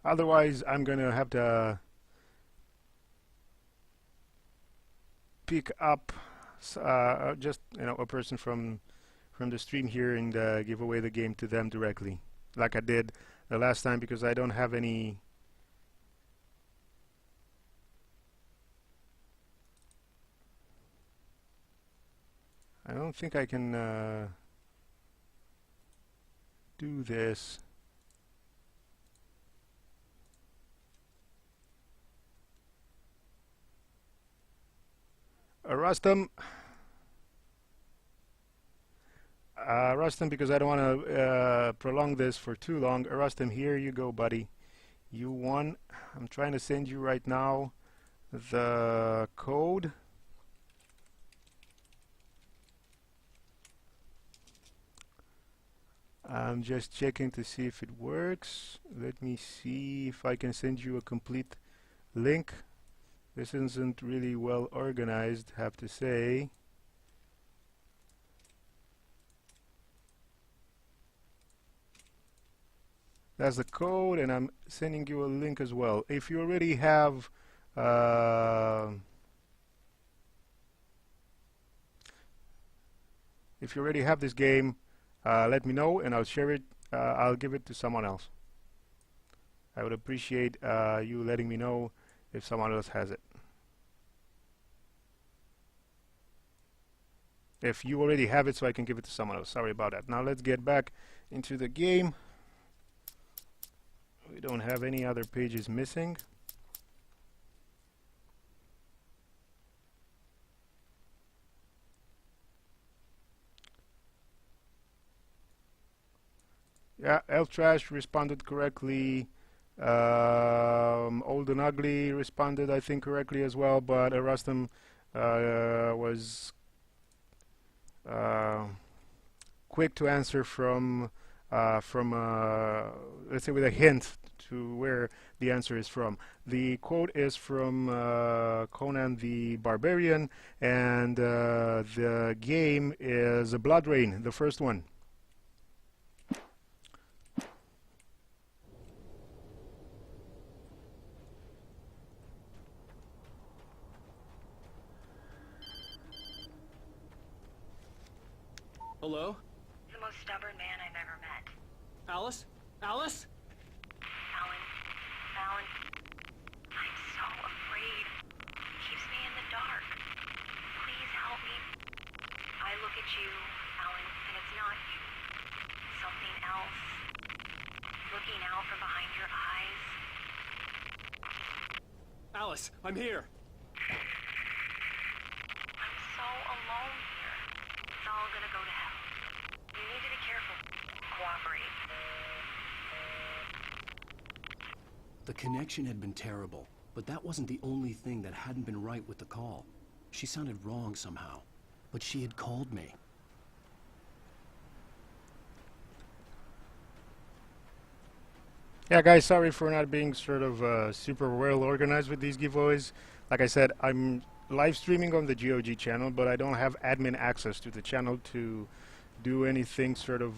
Otherwise, I'm gonna have to pick up just a person from the stream here and give away the game to them directly, like I did the last time, because I don't have any. I don't think I can do this. Rustam, because I don't want to prolong this for too long. Rustam, here you go, buddy. You won. I'm trying to send you right now the code. I'm just checking to see if it works. Let me see if I can send you a complete link. This isn't really well organized, have to say. That's the code, and I'm sending you a link as well. If you already have this game, let me know and I'll share it. I'll give it to someone else. I would appreciate you letting me know if someone else has it. If you already have it, so I can give it to someone else. Sorry about that. Now let's get back into the game. We don't have any other pages missing. Yeah, Elf Trash responded correctly. Old and Ugly responded, I think, correctly as well, but Rustam was quick to answer from let's say with a hint to where the answer is from. The quote is from Conan the Barbarian, and the game is Blood Rain, the first one. most stubborn man I've ever met. Alice? Alice? Alan, I'm so afraid. He keeps me in the dark. Please help me. I look at you, Alan, and it's not you. It's something else. Looking out from behind your eyes. Alice, I'm here. I'm so alone here. It's all gonna go to hell. You need to be careful. Cooperate. The connection had been terrible, but that wasn't the only thing that hadn't been right with the call. She sounded wrong somehow, but she had called me. Yeah, guys, sorry for not being sort of super well organized with these giveaways. Like I said, I'm live streaming on the GOG channel, but I don't have admin access to the channel to do anything sort of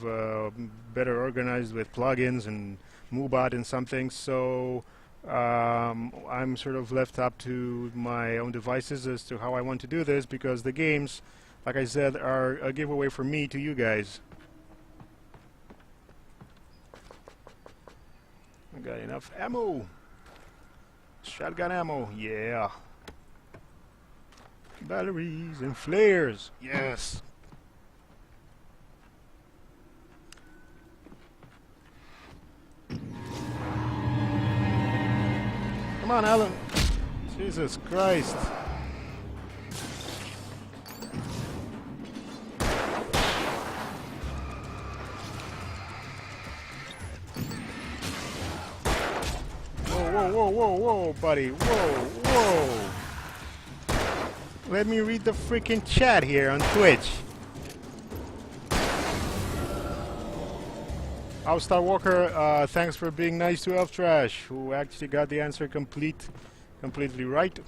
better organized with plugins and bout and something. So I'm sort of left up to my own devices as to how I want to do this, because the games, like I said, are a giveaway from me to you guys. I got enough ammo. Shotgun ammo, yeah. Batteries and flares, yes. Come on, Alan. Jesus Christ. Whoa, whoa, whoa, whoa, buddy. Whoa, whoa. Let me read the freaking chat here on Twitch. Star Walker, thanks for being nice to Elf Trash, who actually got the answer completely right.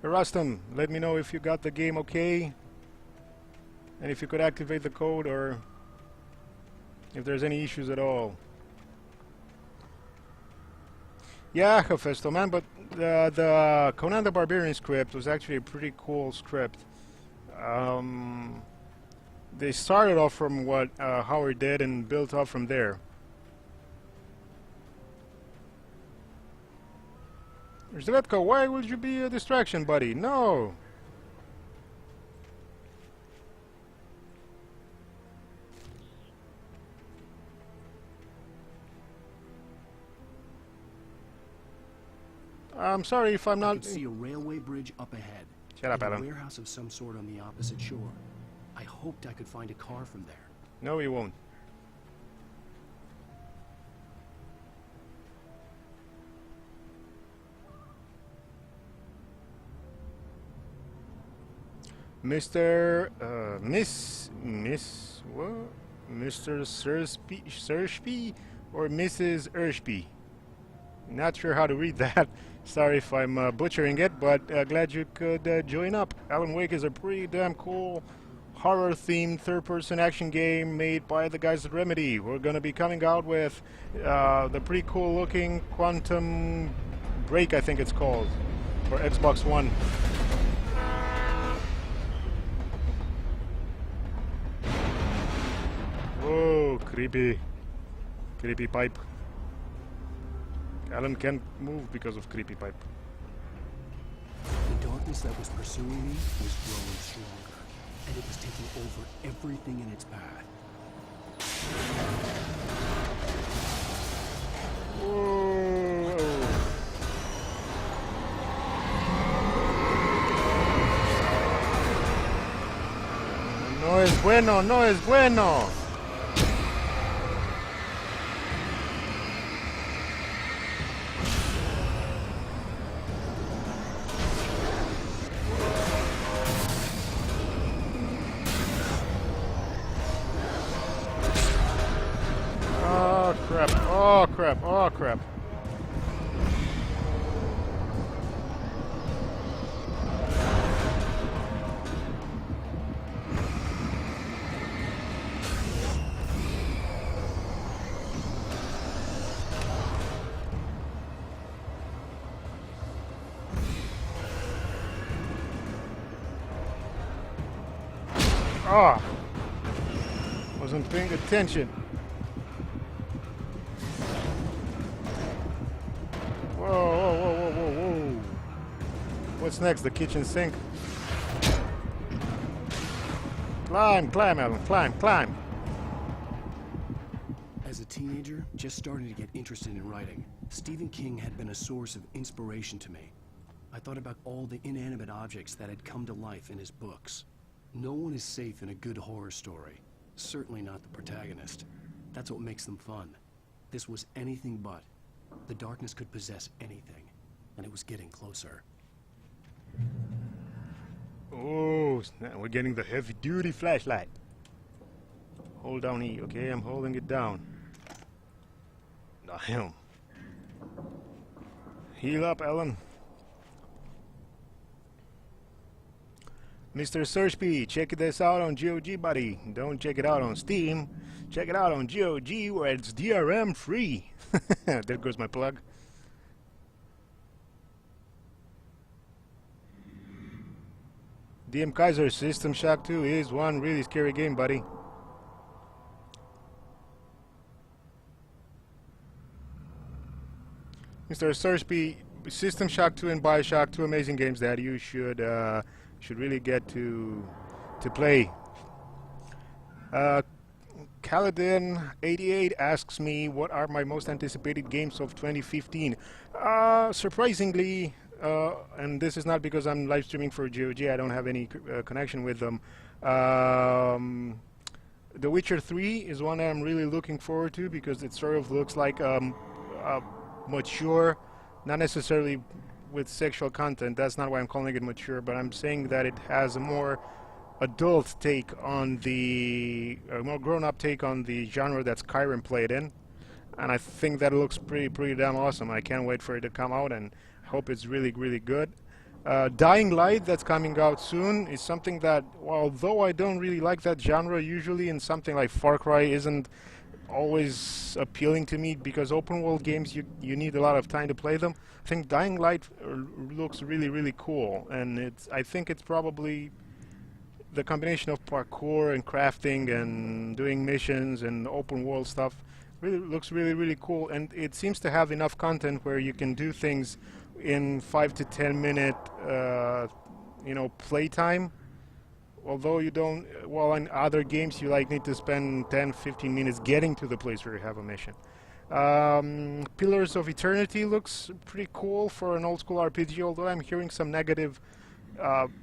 Rustum, let me know if you got the game okay, and if you could activate the code, or if there's any issues at all. Yeah, Hephaestus, man, but the Conan the Barbarian script was actually a pretty cool script. They started off from what Howard did and built up from there. Zvetko, why would you be a distraction, buddy? No! I'm sorry if I'm not... I could see a railway bridge up ahead. Shut up, and Adam. a warehouse of some sort on the opposite shore. I hoped I could find a car from there. No, you won't. Mr. What? Mr. Surshby or Mrs. Urshby? Not sure how to read that. Sorry if I'm butchering it, but glad you could join up. Alan Wake is a pretty damn cool horror-themed third-person action game made by the guys at Remedy. We're gonna be coming out with the pretty cool-looking Quantum Break, I think it's called, for Xbox One. Whoa, creepy. Creepy pipe. Alan can't move because of creepy pipe. The darkness that was pursuing me was growing stronger, and it was taking over everything in its path. Whoa. No es bueno, no es bueno. Oh crap, oh crap. Ah! Wasn't paying attention. Whoa, whoa, whoa, whoa, whoa, whoa. What's next? The kitchen sink? Climb, climb, Alan, climb, climb. As a teenager, just starting to get interested in writing, Stephen King had been a source of inspiration to me. I thought about all the inanimate objects that had come to life in his books. No one is safe in a good horror story. Certainly not the protagonist. That's what makes them fun. This was anything but. The darkness could possess anything, and it was getting closer. Oh, now we're getting the heavy-duty flashlight. Hold down E, okay? I'm holding it down. Damn. Heal up, Ellen. Mr. Searchby, check this out on GOG, buddy. Don't check it out on Steam. Check it out on GOG where it's DRM free. There goes my plug. DM Kaiser, System Shock 2 is one really scary game, buddy. Mr. Searchby, System Shock 2 and Bioshock, two amazing games that you should really get to play. Kaladin88 asks me what are my most anticipated games of 2015. Surprisingly, and this is not because I'm live streaming for GOG, I don't have any connection with them. The Witcher 3 is one that I'm really looking forward to because it sort of looks like mature, not necessarily with sexual content. That's not why I'm calling it mature, but I'm saying that it has a more adult take on the more grown-up take on the genre that Skyrim played in, and I think that looks pretty damn awesome. I can't wait for it to come out, and I hope it's really good. Dying Light, that's coming out soon, is something that, although I don't really like that genre usually, and something like Far Cry isn't always appealing to me because open world games you need a lot of time to play them. I think Dying Light looks really cool, and I think it's probably the combination of parkour and crafting and doing missions and open world stuff really looks really cool, and it seems to have enough content where you can do things in 5 to 10 minute playtime. Although you don't, in other games you need to spend 10-15 minutes getting to the place where you have a mission. Pillars of Eternity looks pretty cool for an old school RPG, although I'm hearing some negative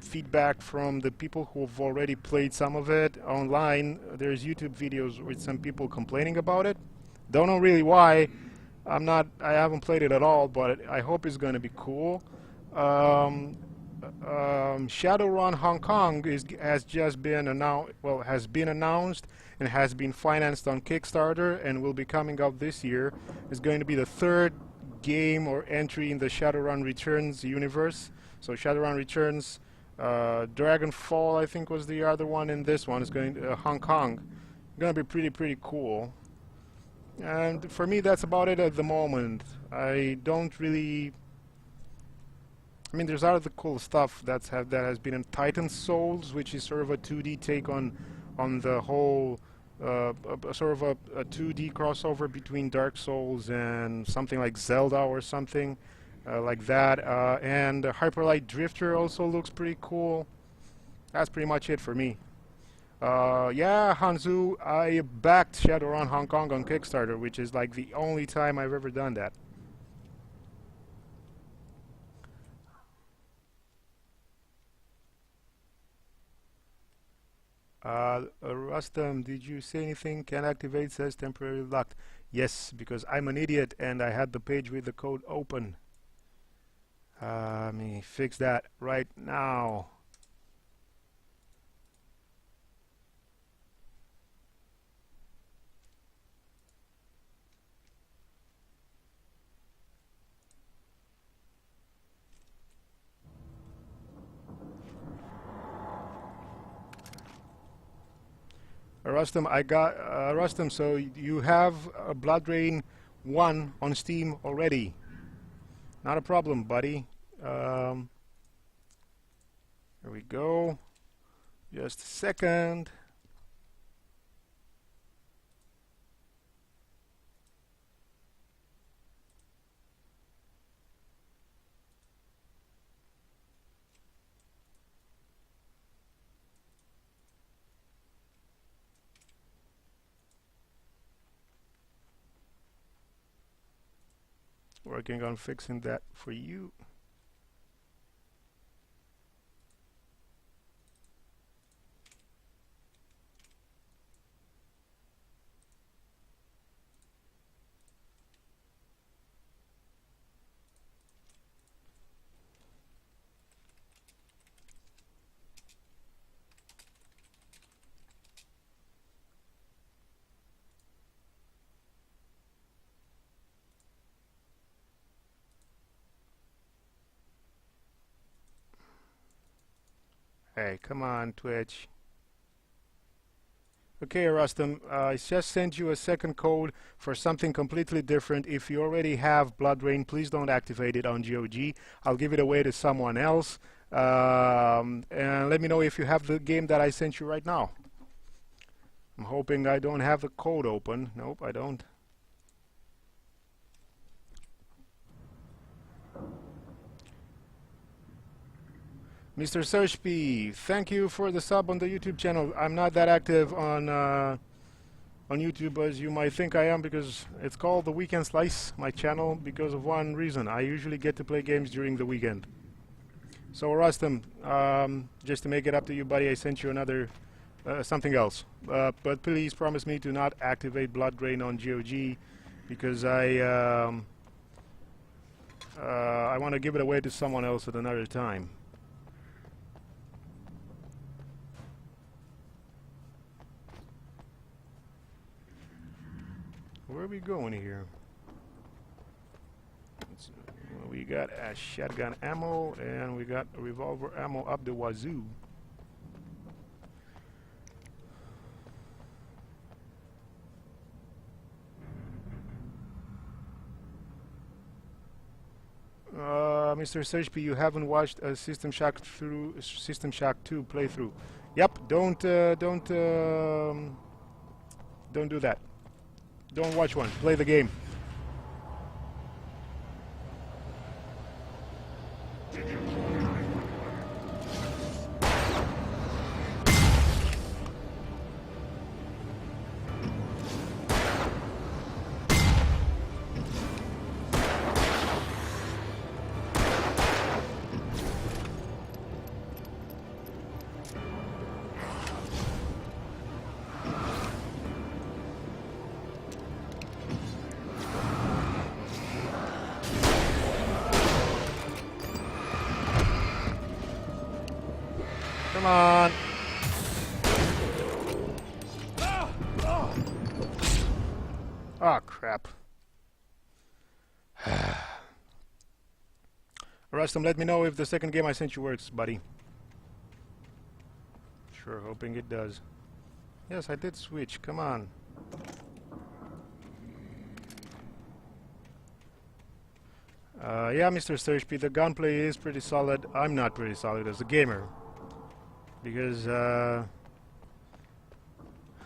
feedback from the people who have already played some of it online. There's YouTube videos with some people complaining about it. Don't know really why. I haven't played it at all, but I hope it's going to be cool. Shadowrun Hong Kong has been announced and has been financed on Kickstarter and will be coming out this year. It's going to be the third game or entry in the Shadowrun Returns universe. So Shadowrun Returns, Dragonfall I think was the other one, and this one is going to Hong Kong. Going to be pretty cool. And for me that's about it at the moment. I don't really. I mean, there's other cool stuff that has been in Titan Souls, which is sort of a 2D take on the whole, sort of a 2D crossover between Dark Souls and something like Zelda or something like that. And Hyperlight Drifter also looks pretty cool. That's pretty much it for me. Yeah, Hanzu, I backed Shadowrun Hong Kong on Kickstarter, which is like the only time I've ever done that. Rustam, did you say anything? Can activate says temporarily locked. Yes, because I'm an idiot and I had the page with the code open. Let me fix that right now. Rustam, I got Rustam. So you have Blood Rain 1 on Steam already. Not a problem, buddy. Here we go. Just a second. Working on fixing that for you. Hey, come on, Twitch. Okay, Rustam, I just sent you a second code for something completely different. If you already have Blood Rain, please don't activate it on GOG. I'll give it away to someone else. And let me know if you have the game that I sent you right now. I'm hoping I don't have the code open. Nope, I don't. Mr. Searchby, thank you for the sub on the YouTube channel. I'm not that active on YouTube as you might think I am, because it's called The Weekend Slice, my channel, because of one reason. I usually get to play games during the weekend. So Rustam, just to make it up to you, buddy, I sent you another something else. But please promise me to not activate Blood Rain on GOG, because I want to give it away to someone else at another time. Where are we going here? Well, we got a shotgun ammo and we got revolver ammo up the wazoo. Mr. Searchby, you haven't watched a System Shock 2 playthrough. Yep, don't do that. Don't watch one. Play the game. Come on. Oh, crap. Rustam, let me know if the second game I sent you works, buddy. Sure, hoping it does. Yes, I did switch. Come on. Yeah, Mr. Searchby, the gunplay is pretty solid. I'm not pretty solid as a gamer, because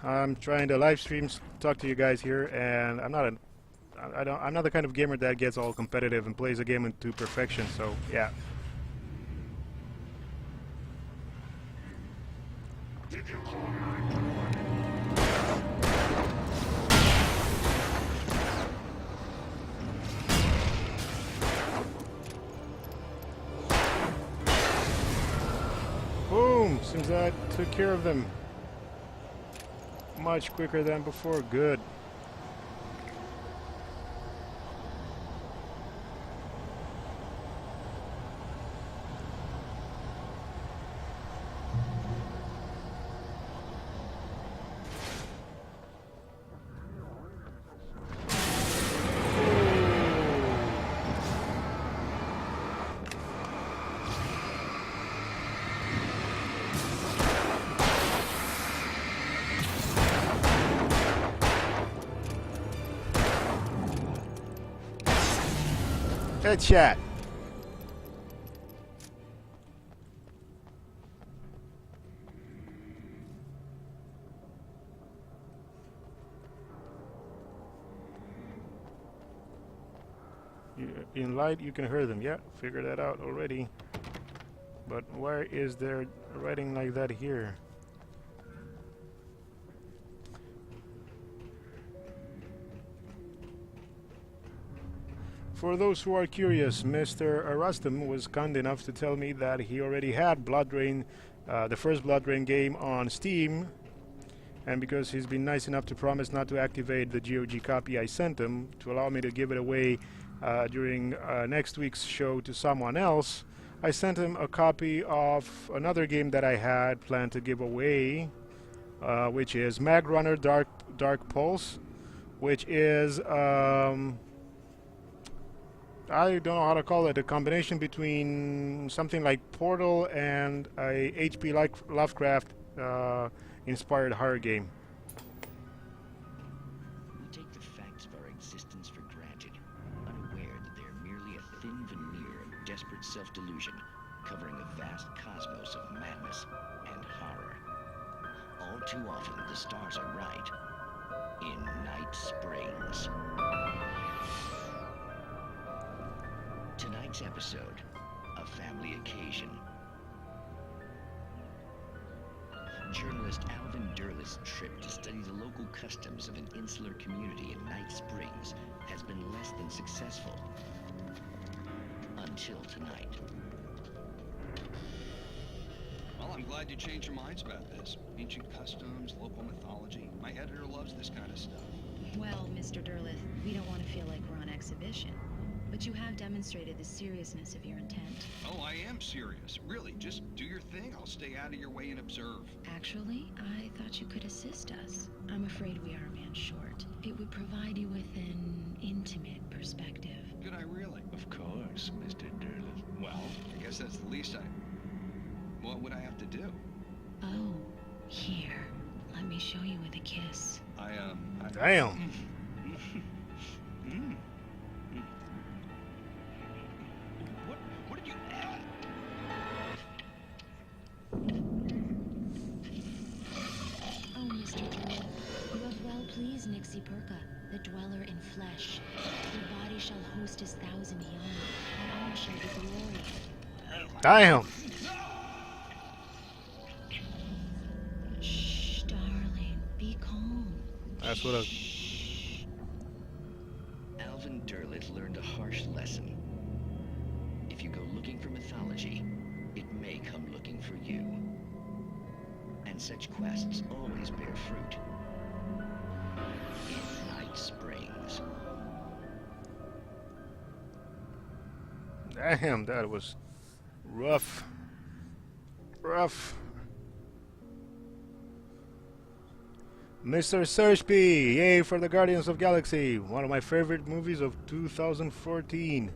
I'm trying to live stream, talk to you guys here, and I'm not the kind of gamer that gets all competitive and plays a game into perfection. So yeah. Boom! Seems that took care of them much quicker than before. Good. Headshot. In light, you can hear them. Yeah, figured that out already. But where is there writing like that here? For those who are curious, Mr. Rustam was kind enough to tell me that he already had Blood Rain, the first Blood Rain game on Steam, and because he's been nice enough to promise not to activate the GOG copy I sent him to allow me to give it away during next week's show to someone else, I sent him a copy of another game that I had planned to give away, which is Mag Runner Dark Pulse, which is I don't know how to call it, a combination between something like Portal and a H.P. Lovecraft inspired horror game. We take the facts of our existence for granted, unaware that they are merely a thin veneer of desperate self-delusion, covering a vast cosmos of madness and horror. All too often, the stars are right. In Night Springs. Tonight's episode, a family occasion. Journalist Alvin Derleth's trip to study the local customs of an insular community in Night Springs has been less than successful. Until tonight. Well, I'm glad you changed your minds about this. Ancient customs, local mythology. My editor loves this kind of stuff. Well, Mr. Derleth, we don't want to feel like we're on exhibition. But you have demonstrated the seriousness of your intent. Oh, I am serious. Really, just do your thing. I'll stay out of your way and observe. Actually, I thought you could assist us. I'm afraid we are a man short. It would provide you with an intimate perspective. Could I really? Of course, Mr. Derleth. Well, I guess that's the least what would I have to do? Oh, here. Let me show you with a kiss. Damn. What did you add? Oh, Mr. Derleth, you have well pleased Nixie Perka, the dweller in flesh. Your body shall host his 1,000 young, and all shall be glory. Damn. Shh, darling, be calm. That's what Alvin Derleth learned a harsh lesson. If you go looking for mythology, it may come looking for you. And such quests always bear fruit. In Night Springs. Damn, that was rough. Rough. Mr. Surshby, yay for the Guardians of Galaxy, one of my favorite movies of 2014.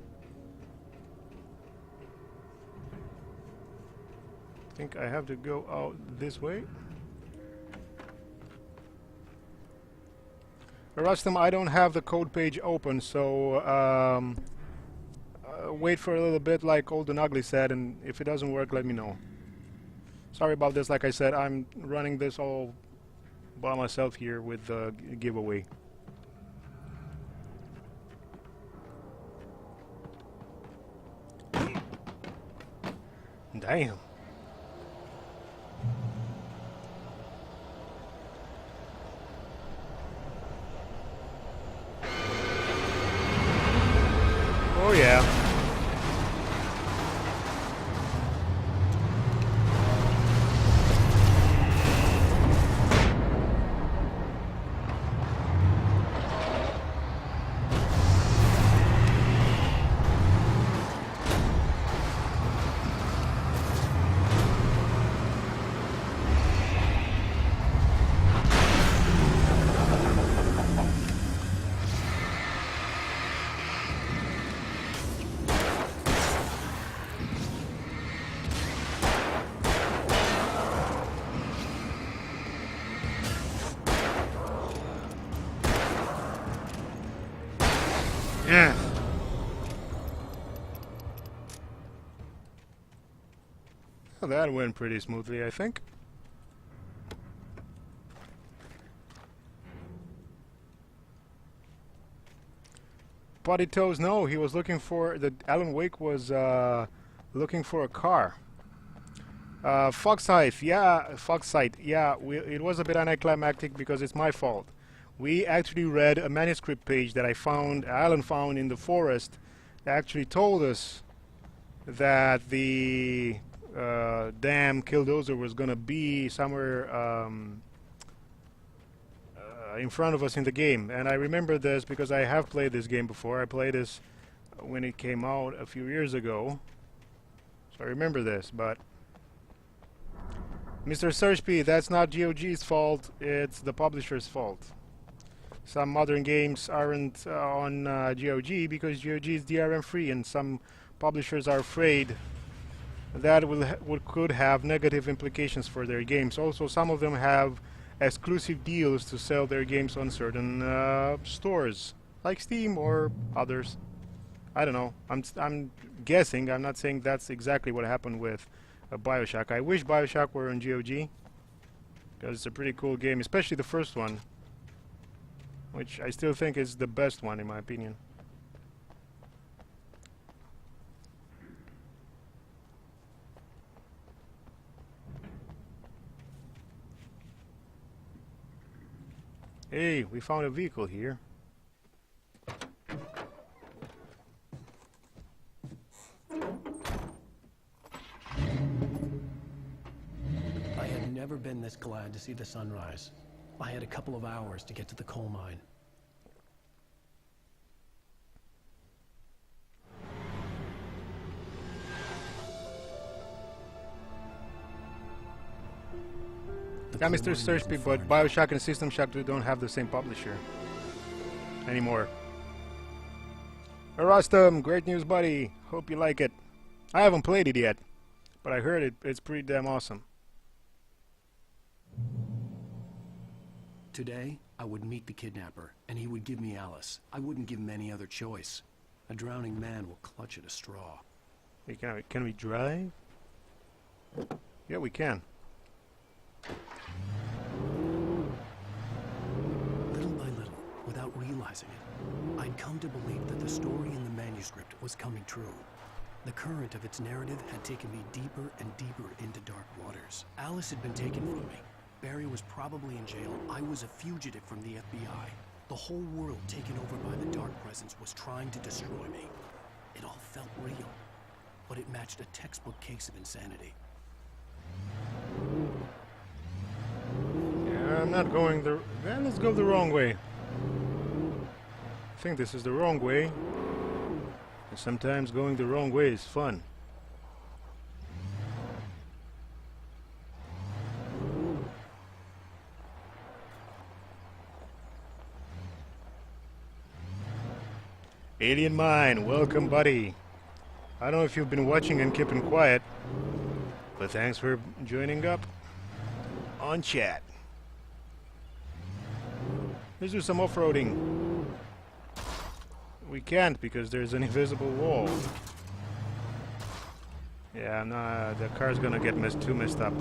I think I have to go out this way. Rustam, I don't have the code page open, so wait for a little bit like Old and Ugly said, and if it doesn't work, let me know. Sorry about this, like I said, I'm running this all by myself here with the giveaway. Damn. Oh yeah. Yeah. Well, that went pretty smoothly, I think. Potty Toes, no, he was looking for, Alan Wake was looking for a car. Foxscythe, yeah, it was a bit anticlimactic because it's my fault. We actually read a manuscript page that Alan found in the forest actually told us that the damn Killdozer was gonna be somewhere in front of us in the game. And I remember this because I have played this game before. I played this when it came out a few years ago, so I remember this. But Mr. Searchby, that's not GOG's fault, it's the publisher's fault. Some modern games aren't on GOG because GOG is DRM free, and some publishers are afraid that could have negative implications for their games. Also, some of them have exclusive deals to sell their games on certain stores, like Steam or others. I don't know. I'm guessing. I'm not saying that's exactly what happened with BioShock. I wish BioShock were on GOG, because it's a pretty cool game, especially the first one, which I still think is the best one in my opinion. Hey, we found a vehicle here. I had never been this glad to see the sunrise. I had a couple of hours to get to the coal mine. Yeah, Mr. Searchby, but BioShock and System Shock 2 don't have the same publisher anymore. Rostam, great news, buddy. Hope you like it. I haven't played it yet, but I heard it's pretty damn awesome. Today, I would meet the kidnapper, and he would give me Alice. I wouldn't give him any other choice. A drowning man will clutch at a straw. Hey, can we drive? Yeah, we can. Little by little, without realizing it, I'd come to believe that the story in the manuscript was coming true. The current of its narrative had taken me deeper and deeper into dark waters. Alice had been taken from me. Barry was probably in jail. I was a fugitive from the FBI. The whole world taken over by the Dark Presence was trying to destroy me. It all felt real, but it matched a textbook case of insanity. Yeah, I'm not going the... Yeah, let's go the wrong way. I think this is the wrong way. And sometimes going the wrong way is fun. Alien Mine, welcome buddy. I don't know if you've been watching and keeping quiet, but thanks for joining up on chat. Let's do some off-roading. We can't because there's an invisible wall. Yeah, no, the car's gonna get too messed up.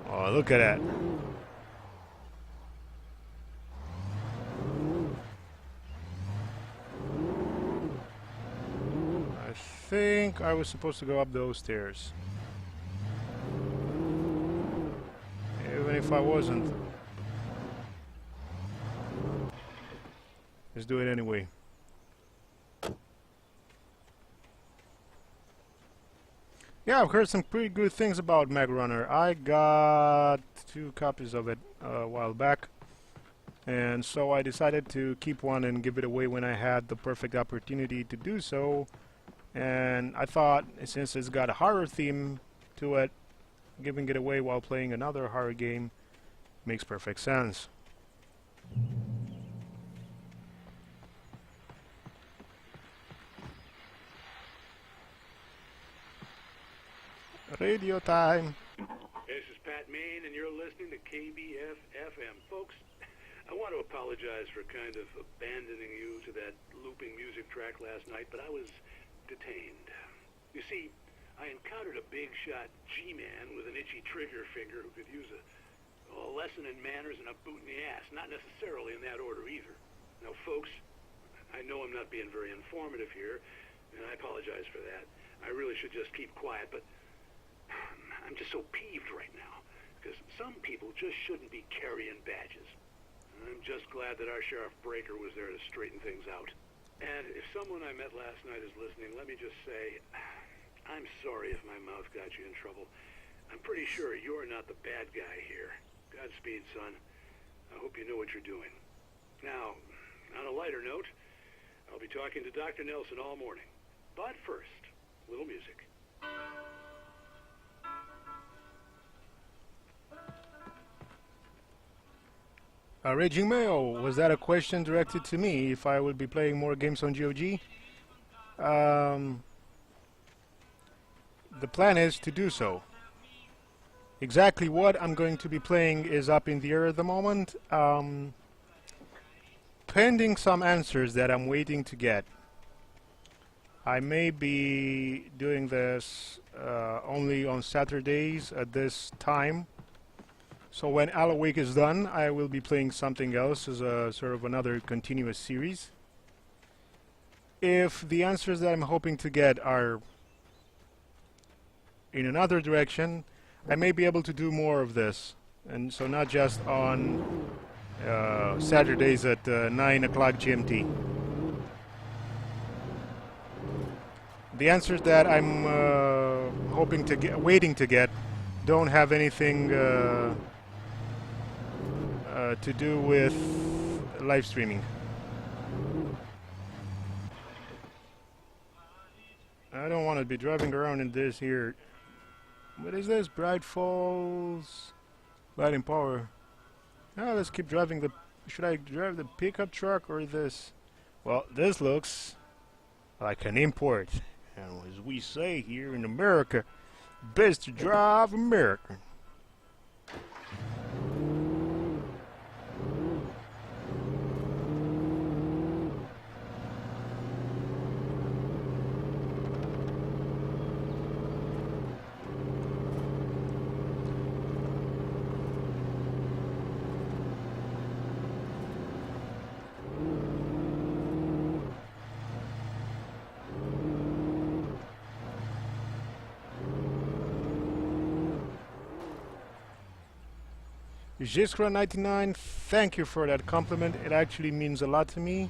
Oh, look at that. I think I was supposed to go up those stairs. Even if I wasn't. Let's do it anyway. Yeah, I've heard some pretty good things about Mag Runner. I got 2 copies of it a while back, and so I decided to keep one and give it away when I had the perfect opportunity to do so. And I thought, since it's got a horror theme to it, giving it away while playing another horror game makes perfect sense. Radio time. This is Pat Main, and you're listening to KBF-FM. Folks, I want to apologize for kind of abandoning you to that looping music track last night, but I was detained. You see, I encountered a big-shot G-man with an itchy trigger finger who could use a lesson in manners and a boot in the ass. Not necessarily in that order either. Now, folks, I know I'm not being very informative here, and I apologize for that. I really should just keep quiet, but I'm just so peeved right now, because some people just shouldn't be carrying badges. I'm just glad that our Sheriff Breaker was there to straighten things out. And if someone I met last night is listening, let me just say, I'm sorry if my mouth got you in trouble. I'm pretty sure you're not the bad guy here. Godspeed, son. I hope you know what you're doing. Now, on a lighter note, I'll be talking to Dr. Nelson all morning. But first, a little music. Raging Mayo, was that a question directed to me if I will be playing more games on GOG? The plan is to do so. Exactly what I'm going to be playing is up in the air at the moment. Pending some answers that I'm waiting to get. I may be doing this only on Saturdays at this time. So when Alan Wake is done, I will be playing something else as a sort of another continuous series. If the answers that I'm hoping to get are in another direction, I may be able to do more of this. And so not just on Saturdays at 9 o'clock GMT. The answers that I'm hoping to get, waiting to get, don't have anything to do with live streaming. I don't want to be driving around in this here. What is this? Bright Falls Lighting Power. Now let's keep driving the... Should I drive the pickup truck or this? Well, this looks like an import. And as we say here in America, best to drive American. Jiskra99, thank you for that compliment. It actually means a lot to me.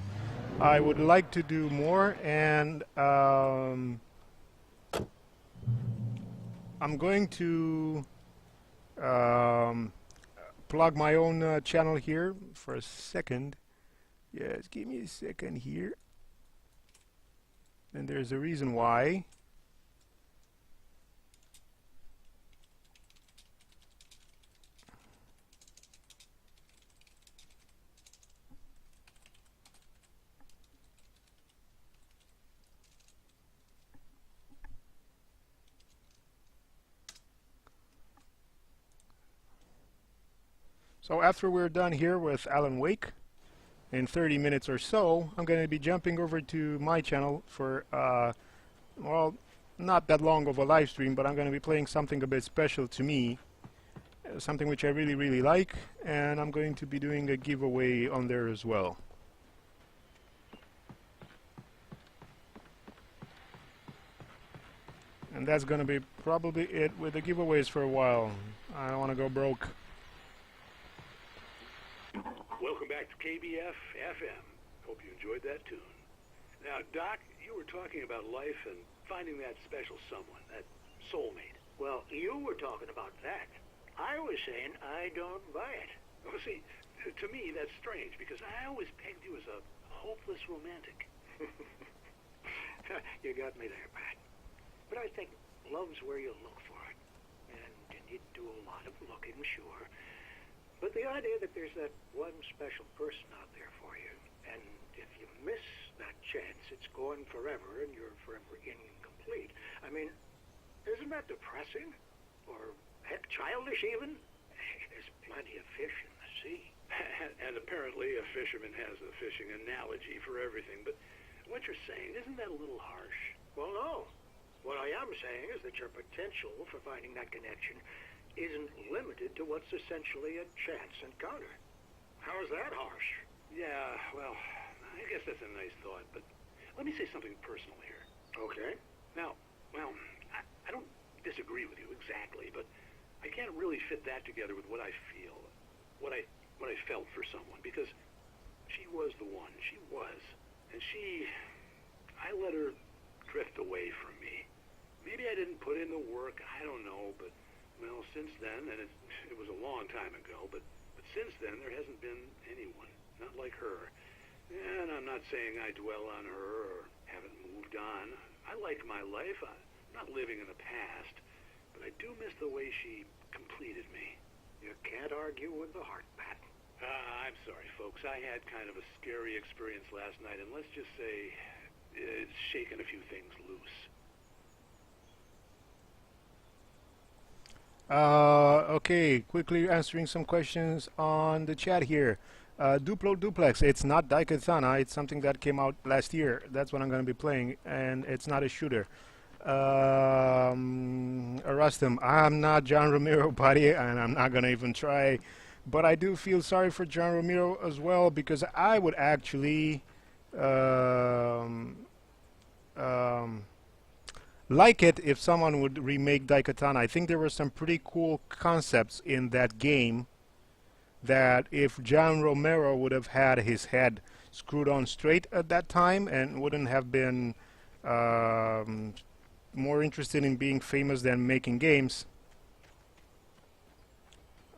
I would like to do more, and I'm going to plug my own channel here for a second. Yes, give me a second here. And there's a reason why. So after we're done here with Alan Wake, in 30 minutes or so, I'm going to be jumping over to my channel for, well, not that long of a live stream, but I'm going to be playing something a bit special to me, something which I really, really like, and I'm going to be doing a giveaway on there as well. And that's going to be probably it with the giveaways for a while. I don't want to go broke. Welcome back to KBF FM. Hope you enjoyed that tune. Now, Doc, you were talking about life and finding that special someone, that soulmate. Well, you were talking about that. I was saying I don't buy it. Well, see, to me, that's strange, because I always pegged you as a hopeless romantic. You got me there, Pat. But I think love's where you look for it. And you need to do a lot of looking, sure. But the idea that there's that one special person out there for you, and if you miss that chance, it's gone forever, and you're forever incomplete. I mean, isn't that depressing? Or, heck, childish even? There's plenty of fish in the sea. And apparently a fisherman has a fishing analogy for everything, but what you're saying, isn't that a little harsh? Well, no. What I am saying is that your potential for finding that connection isn't limited to what's essentially a chance encounter. How is that harsh? Yeah, well, I guess that's a nice thought, but let me say something personal here. Okay. Now, well, I don't disagree with you exactly, but I can't really fit that together with what I feel. What I felt for someone, because she was the one. She was. And I let her drift away from me. Maybe I didn't put in the work, I don't know, but, well, since then, and it was a long time ago, but since then there hasn't been anyone, not like her. And I'm not saying I dwell on her or haven't moved on. I like my life. I'm not living in the past, but I do miss the way she completed me. You can't argue with the heart, Pat. I'm sorry, folks. I had kind of a scary experience last night, and let's just say it's shaken a few things loose. Okay, quickly answering some questions on the chat here. Duplo Duplex, it's not Daikatana, it's something that came out last year. That's what I'm going to be playing, and it's not a shooter. Arrestum, I'm not John Romero, buddy, and I'm not going to even try. But I do feel sorry for John Romero as well, because I would actually like it if someone would remake Daikatana. I think there were some pretty cool concepts in that game that if John Romero would have had his head screwed on straight at that time and wouldn't have been more interested in being famous than making games,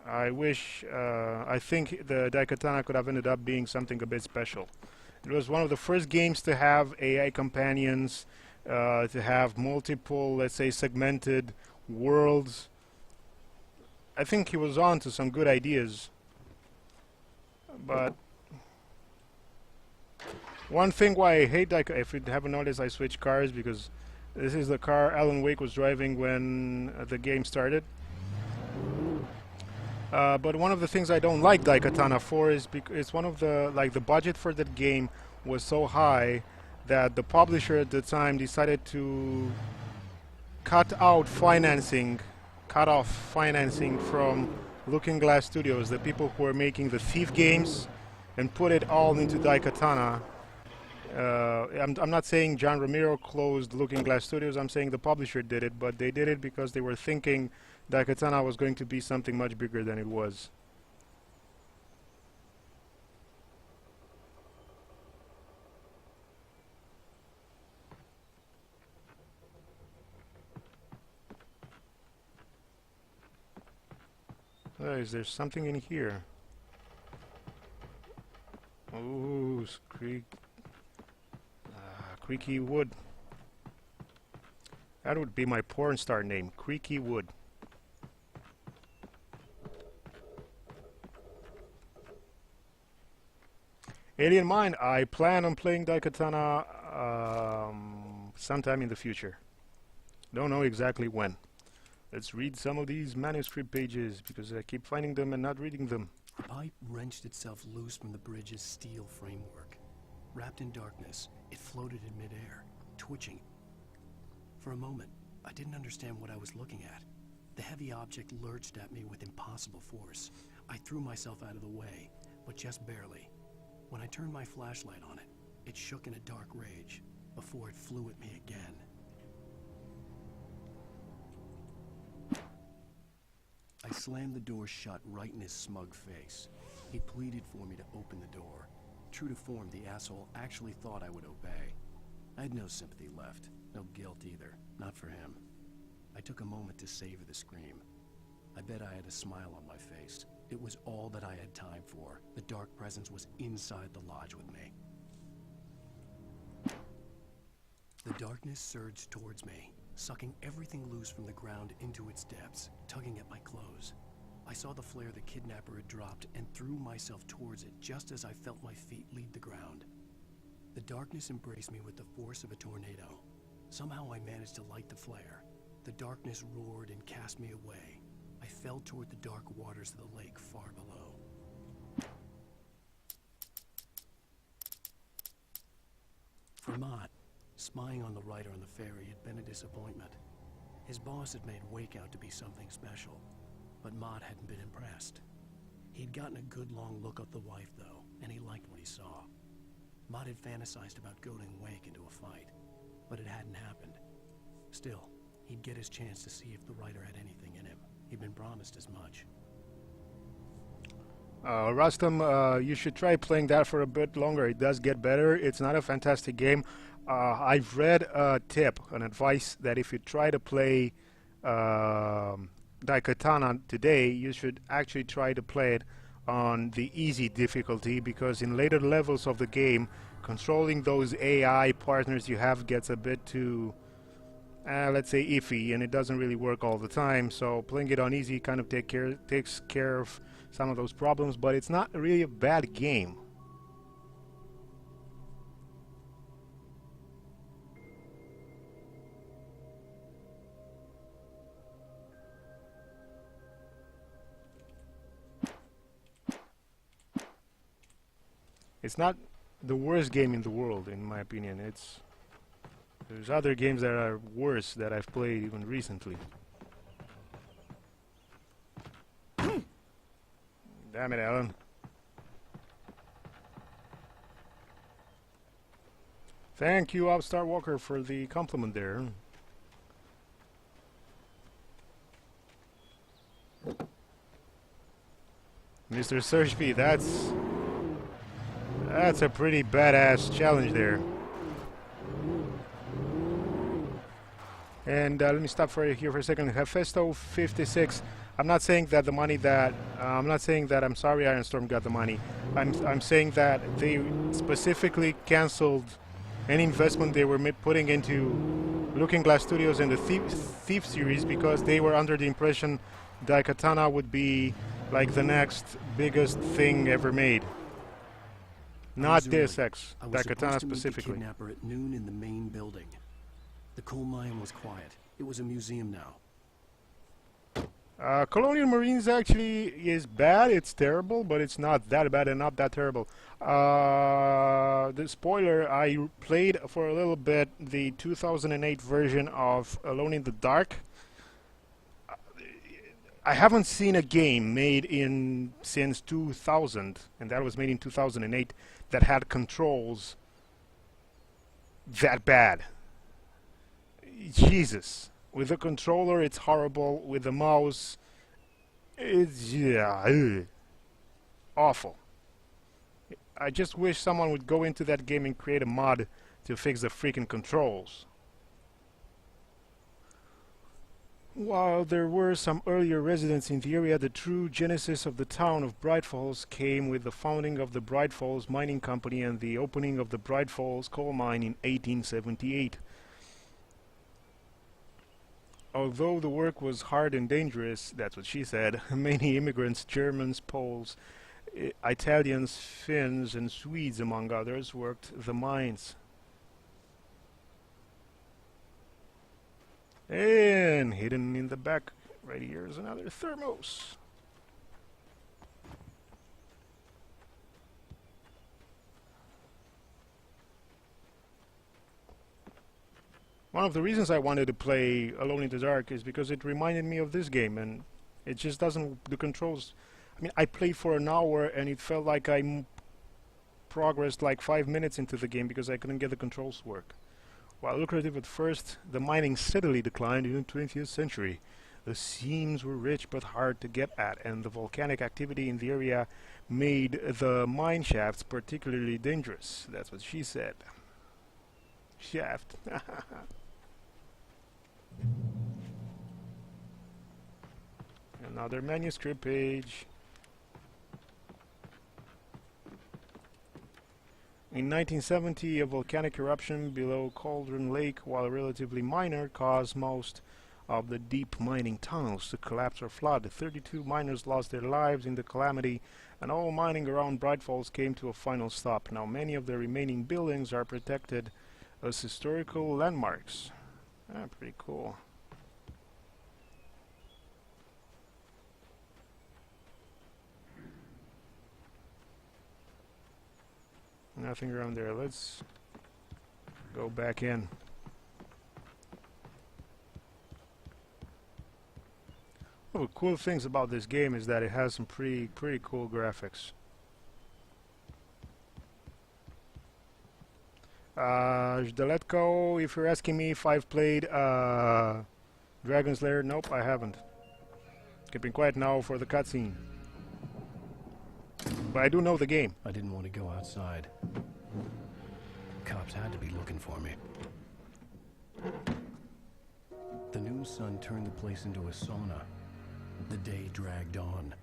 I think the Daikatana could have ended up being something a bit special. It was one of the first games to have AI companions, to have multiple, let's say, segmented worlds. I think he was on to some good ideas. But one thing why I hate Daikatana, if you haven't noticed, I switched cars because this is the car Alan Wake was driving when the game started. But one of the things I don't like Daikatana for is because it's one of the, like, the budget for that game was so high that the publisher at the time decided to cut off financing from Looking Glass Studios, the people who are making the Thief games, and put it all into Daikatana. I'm not saying John Romero closed Looking Glass Studios, I'm saying the publisher did it, but they did it because they were thinking Daikatana was going to be something much bigger than it was. Is there something in here? Ooh, Creaky Wood. That would be my porn star name, Creaky Wood. Alien Mind, I plan on playing Daikatana sometime in the future. Don't know exactly when. Let's read some of these manuscript pages, because I keep finding them and not reading them. The pipe wrenched itself loose from the bridge's steel framework. Wrapped in darkness, it floated in midair, twitching. For a moment, I didn't understand what I was looking at. The heavy object lurched at me with impossible force. I threw myself out of the way, but just barely. When I turned my flashlight on it, it shook in a dark rage, before it flew at me again. I slammed the door shut right in his smug face. He pleaded for me to open the door. True to form, the asshole actually thought I would obey. I had no sympathy left, no guilt either, not for him. I took a moment to savor the scream. I bet I had a smile on my face. It was all that I had time for. The dark presence was inside the lodge with me. The darkness surged towards me, sucking everything loose from the ground into its depths, tugging at my clothes. I saw the flare the kidnapper had dropped and threw myself towards it just as I felt my feet leave the ground. The darkness embraced me with the force of a tornado. Somehow I managed to light the flare. The darkness roared and cast me away. I fell toward the dark waters of the lake far below. For Mott, spying on the writer on the ferry had been a disappointment. His boss had made Wake out to be something special, but Mott hadn't been impressed. He'd gotten a good long look at the wife, though, and he liked what he saw. Mott had fantasized about goading Wake into a fight, but it hadn't happened. Still, he'd get his chance to see if the writer had anything in him. He'd been promised as much. Rustam, you should try playing that for a bit longer. It does get better. It's not a fantastic game. I've read a tip, an advice that if you try to play Daikatana today, you should actually try to play it on the easy difficulty, because in later levels of the game, controlling those AI partners you have gets a bit too, let's say, iffy, and it doesn't really work all the time. So playing it on easy kind of takes care of some of those problems, but it's not really a bad game. It's not the worst game in the world, in my opinion. There's other games that are worse that I've played even recently. Damn it, Alan. Thank you, Upstart Walker, for the compliment there. Mr. Surshby, that's a pretty badass challenge there. And let me stop here for a second. Hefesto 56. I'm not saying that the money that I'm not saying that I'm sorry Ironstorm got the money. I'm saying that they specifically canceled any investment they were putting into Looking Glass Studios and the Thief series because they were under the impression Daikatana would be like the next biggest thing ever made. Not Deus Ex, Daikatana specifically. I was supposed to meet the kidnapper at noon in the main building. The coal mine was quiet. It was a museum now. Colonial Marines actually is bad. It's terrible, but it's not that bad and not that terrible. The spoiler, I played for a little bit the 2008 version of Alone in the Dark. I haven't seen a game made since 2000, and that was made in 2008, that had controls that bad. Jesus. With the controller, it's horrible. With the mouse, it's awful. I just wish someone would go into that game and create a mod to fix the freaking controls. While there were some earlier residents in the area, the true genesis of the town of Bright Falls came with the founding of the Bright Falls Mining Company and the opening of the Bright Falls coal mine in 1878. Although the work was hard and dangerous, that's what she said, many immigrants, Germans, Poles, Italians, Finns, and Swedes, among others, worked the mines. And hidden in the back right here is another thermos. One of the reasons I wanted to play Alone in the Dark is because it reminded me of this game, and it just doesn't, the controls, I mean, I played for an hour and it felt like I progressed like 5 minutes into the game because I couldn't get the controls to work. While lucrative at first, the mining steadily declined in the 20th century. The seams were rich but hard to get at, and the volcanic activity in the area made the mine shafts particularly dangerous. That's what she said. Shaft. Another manuscript page. In 1970, a volcanic eruption below Cauldron Lake, while relatively minor, caused most of the deep mining tunnels to collapse or flood. 32 miners lost their lives in the calamity, and all mining around Bright Falls came to a final stop. Now many of the remaining buildings are protected as historical landmarks. Pretty cool. Nothing around there. Let's go back in. One of the cool things about this game is that it has some pretty cool graphics. Jdaletko, if you're asking me if I've played Dragon's Lair, nope, I haven't. Keeping quiet now for the cutscene. but I do know the game. I didn't want to go outside. Cops had to be looking for me. The noon sun turned the place into a sauna. The day dragged on.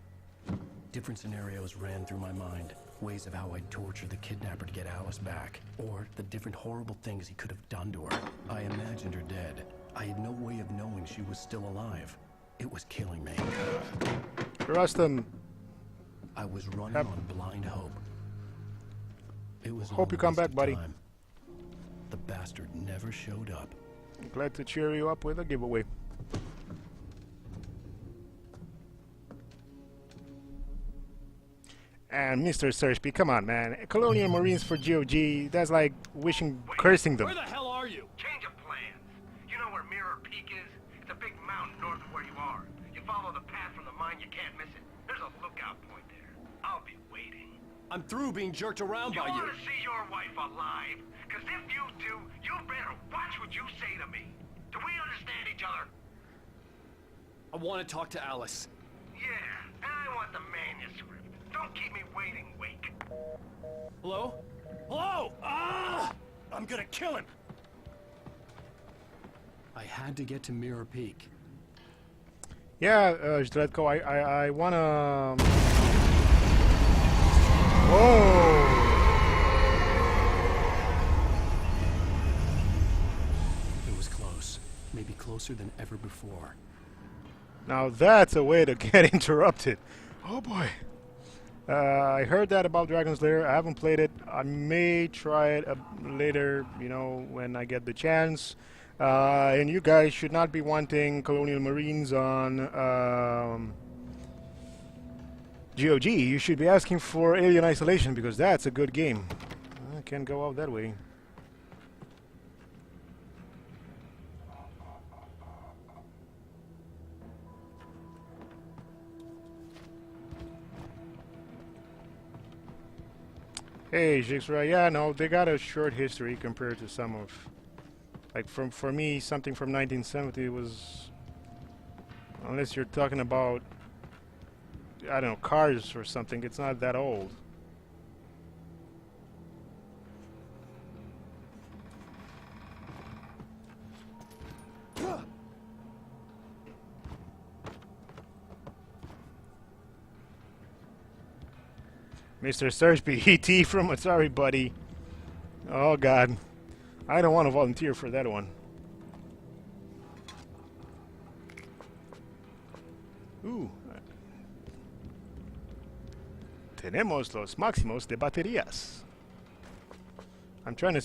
Different scenarios ran through my mind. Ways of how I'd torture the kidnapper to get Alice back. Or the different horrible things he could have done to her. I imagined her dead. I had no way of knowing she was still alive. It was killing me. Rustam. I was running on blind hope. It was Hope you come back, buddy. time. The bastard never showed up. I'm glad to cheer you up with a giveaway. And Mr. Searchby, come on, man. Colonial Marines for GOG, that's like cursing them. Where the hell are you? Change of plans. You know where Mirror Peak is? It's a big mountain north of where you are. You follow the path from the mine, you can't miss it. There's a lookout point there. I'll be waiting. I'm through being jerked around by you. You want to see your wife alive? Because if you do, you better watch what you say to me. Do we understand each other? I want to talk to Alice. Yeah, and I want the manuscript. Don't keep me waiting, Wake. Hello? Hello! Ah! I'm gonna kill him! I had to get to Mirror Peak. Yeah, Zdredko, I wanna... Whoa! It was close. Maybe closer than ever before. Now that's a way to get interrupted. Oh boy. I heard that about Dragon's Lair. I haven't played it. I may try it later, you know, when I get the chance. And you guys should not be wanting Colonial Marines on GOG. You should be asking for Alien Isolation because that's a good game. I can't go out that way. Hey, Jixra, yeah, no, they got a short history compared to some of... Like, for me, something from 1970 was... Unless you're talking about, I don't know, Cars or something, it's not that old. Mr. Searchby, E.T. from Atari, buddy. Oh, God. I don't want to volunteer for that one. Ooh. Tenemos los máximos de baterías. I'm trying to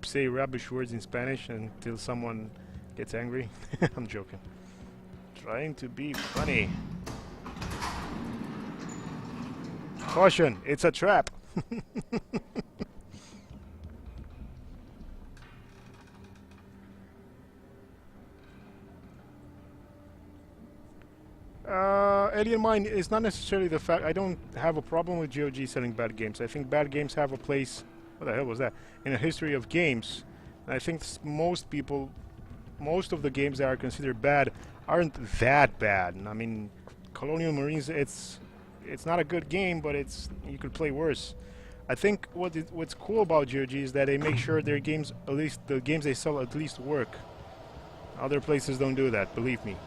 say rubbish words in Spanish until someone gets angry. I'm joking. Trying to be funny. Caution, it's a trap. Alien Mine is not necessarily the fact. I don't have a problem with GOG selling bad games. I think bad games have a place. What the hell was that? In a history of games. And I think most people, most of the games that are considered bad aren't that bad. I mean, Colonial Marines, it's not a good game, but you could play worse. I think what's cool about GOG is that they make sure their games, at least the games they sell, at least work. Other places don't do that, believe me.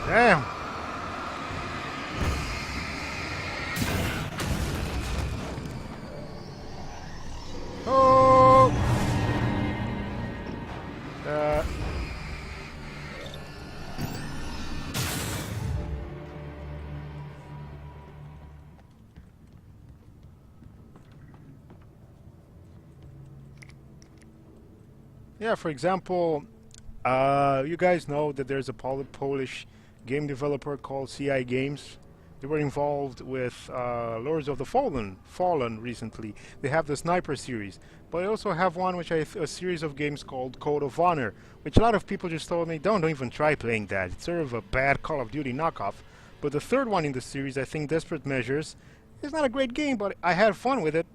Damn. Oh. Yeah, for example, you guys know that there's a Polish game developer called CI Games. They were involved with Lords of the Fallen recently. They have the Sniper series, but they also have one which a series of games called Code of Honor, which a lot of people just told me don't even try playing that. It's sort of a bad Call of Duty knockoff. But the third one in the series, I think Desperate Measures, is not a great game, but I had fun with it.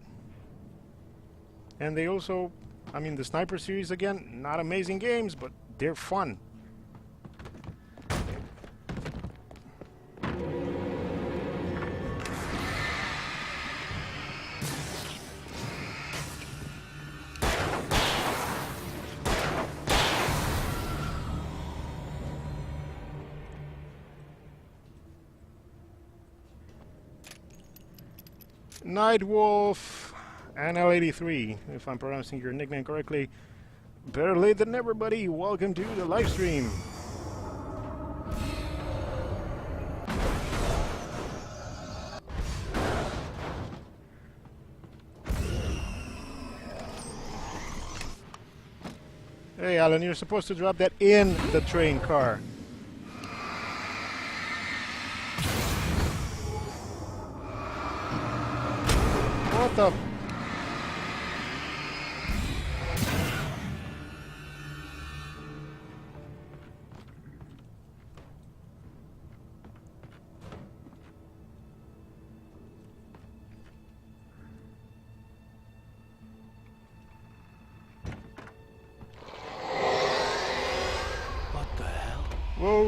And they also, I mean, the Sniper series again, not amazing games, but they're fun. Nightwolf and L83, if I'm pronouncing your nickname correctly. Better late than never, buddy. Welcome to the live stream. Hey, Alan, you're supposed to drop that in the train car. What the? What the hell? Whoa,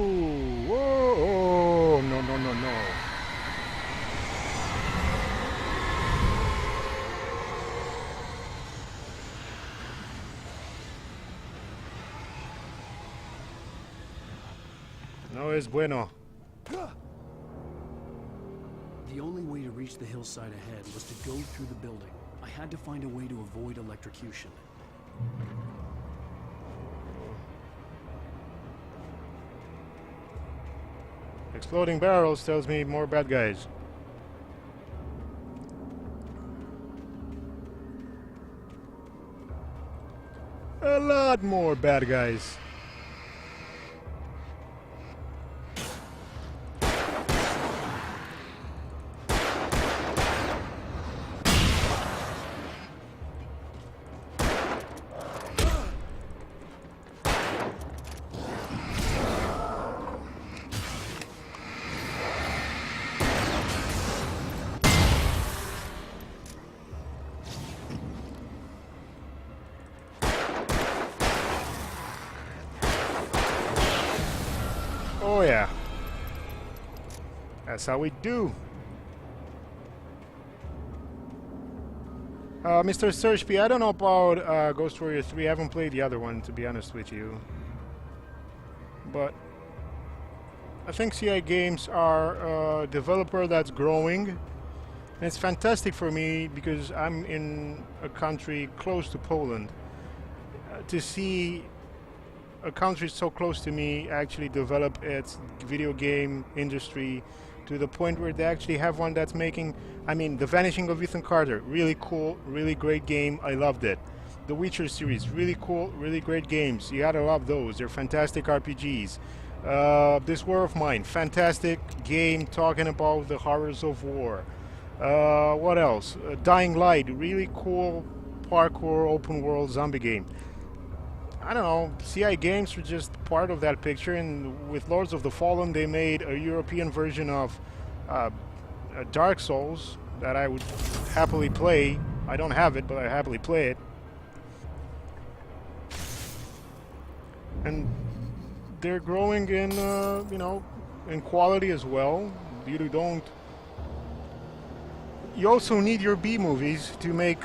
whoa, oh, no, no, no, no. No es bueno. The only way to reach the hillside ahead was to go through the building. I had to find a way to avoid electrocution. Exploding barrels tells me more bad guys. A lot more bad guys. Oh yeah. That's how we do. Mr. Searchby, I don't know about Ghost Warrior 3. I haven't played the other one, to be honest with you. But I think CI Games are a developer that's growing. And it's fantastic for me because I'm in a country close to Poland. To see a country so close to me actually develop its video game industry to the point where they actually have one that's making, I mean, The Vanishing of Ethan Carter, really cool, really great game, I loved it. The Witcher series, really cool, really great games, you gotta love those, they're fantastic RPGs. This War of Mine, fantastic game talking about the horrors of war. What else? Dying Light, really cool parkour open world zombie game. I don't know, CI Games were just part of that picture, and with Lords of the Fallen they made a European version of Dark Souls that I would happily play. I don't have it, but I happily play it. And they're growing in, you know, in quality as well. You also need your B movies to make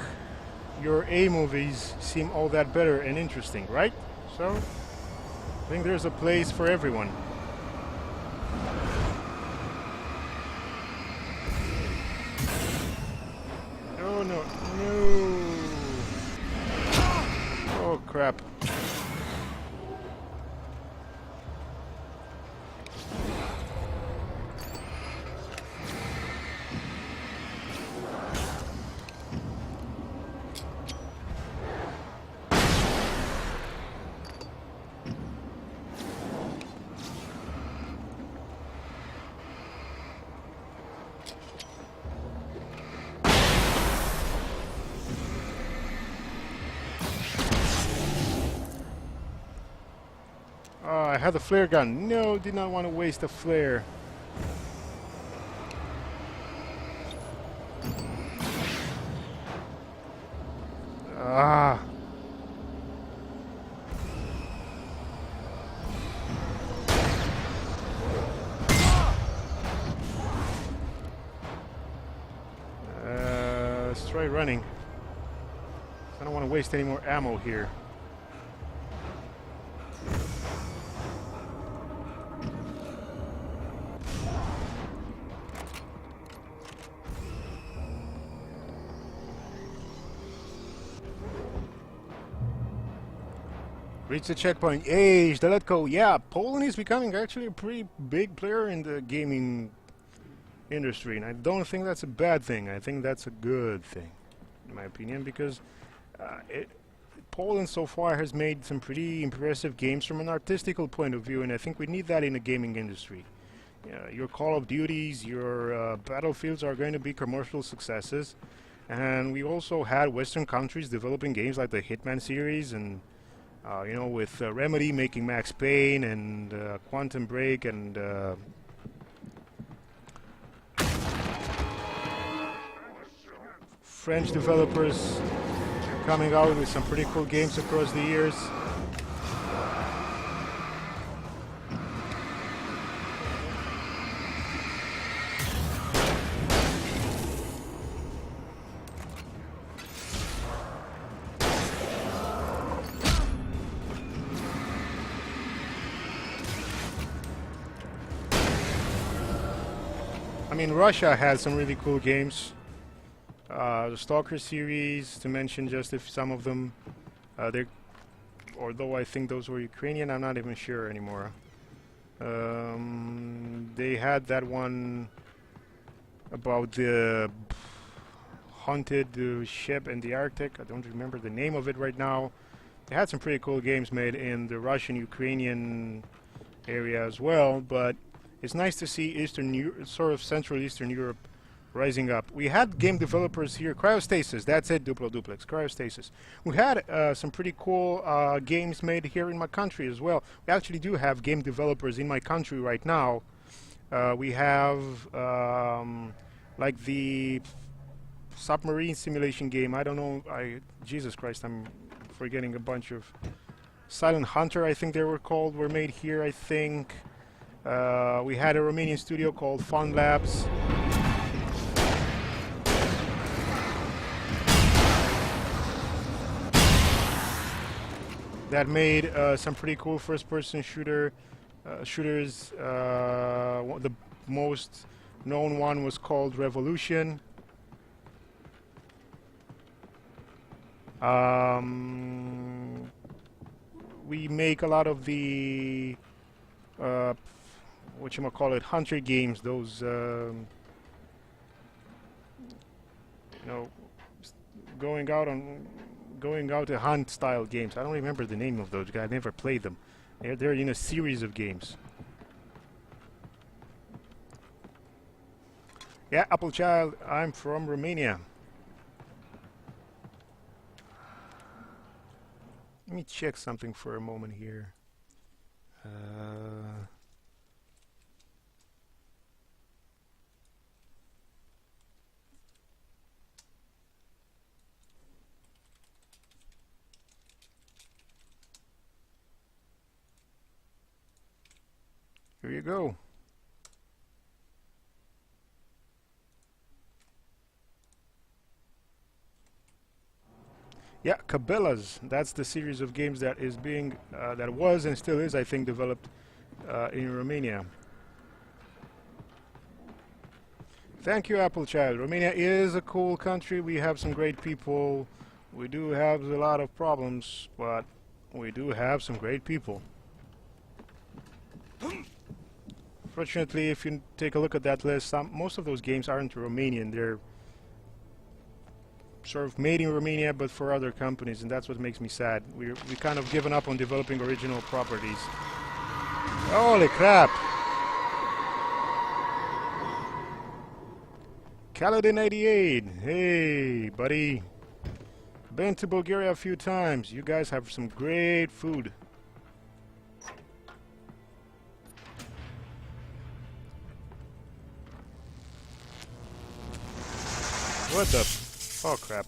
your A movies seem all that better and interesting, right? So, I think there's a place for everyone. Oh no, no! Oh crap. I had the flare gun. No, did not want to waste a flare. Ah. Let's try running. I don't want to waste any more ammo here. Reach the checkpoint. Age, the let go. Yeah, Poland is becoming actually a pretty big player in the gaming industry, and I don't think that's a bad thing. I think that's a good thing, in my opinion, because Poland so far has made some pretty impressive games from an artistical point of view, and I think we need that in the gaming industry. Your Call of Duties, your Battlefields are going to be commercial successes, and we also had Western countries developing games like the Hitman series, and you know, with Remedy making Max Payne and Quantum Break and French developers coming out with some pretty cool games across the years. I mean, Russia has some really cool games. The Stalker series, to mention just some of them. Although I think those were Ukrainian, I'm not even sure anymore. They had that one about the haunted ship in the Arctic. I don't remember the name of it right now. They had some pretty cool games made in the Russian-Ukrainian area as well, but it's nice to see sort of Central Eastern Europe rising up. We had game developers here, Cryostasis, that's it, Duplo Duplex, Cryostasis. We had some pretty cool games made here in my country as well. We actually do have game developers in my country right now. We have like the submarine simulation game, I don't know, Jesus Christ, I'm forgetting a bunch of... Silent Hunter, I think they were called, were made here, I think. We had a Romanian studio called Fun Labs. That made some pretty cool first-person shooters. The most known one was called Revolution. We make a lot of the whatchamacallit, hunter games, those you know, going out to hunt style games. I don't remember the name of those. I never played them. They're in a series of games. Yeah, Apple Child, I'm from Romania. Let me check something for a moment here. Here you go. Yeah, Cabela's. That's the series of games that is being, that was and still is, I think, developed in Romania. Thank you, Apple Child. Romania is a cool country. We have some great people. We do have a lot of problems, but we do have some great people. Fortunately, if you take a look at that list, most of those games aren't Romanian. They're sort of made in Romania, but for other companies, and that's what makes me sad. We kind of given up on developing original properties. Holy crap! Kaladin 88, hey buddy. Been to Bulgaria a few times. You guys have some great food. What the? Oh crap.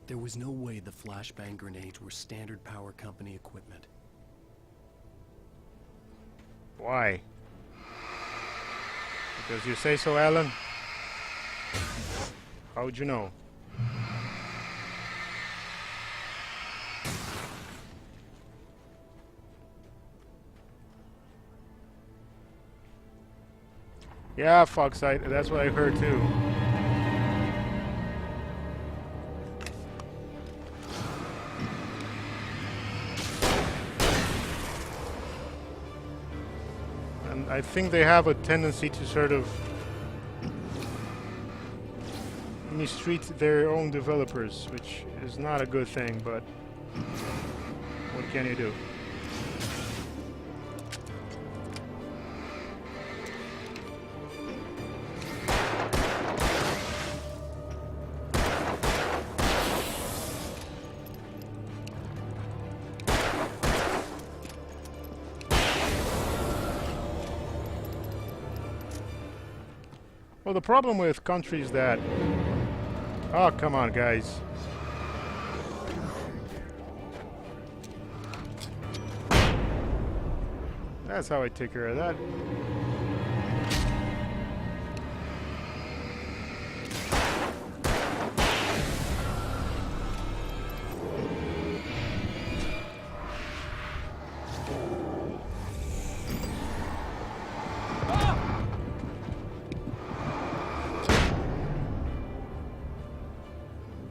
There was no way the flashbang grenades were standard power company equipment. Why? Because you say so, Alan? How would you know? Yeah, Fox, that's what I heard too. And I think they have a tendency to sort of mistreat their own developers, which is not a good thing, but what can you do? Well, the problem with countries that... Oh, come on, guys. That's how I take care of that.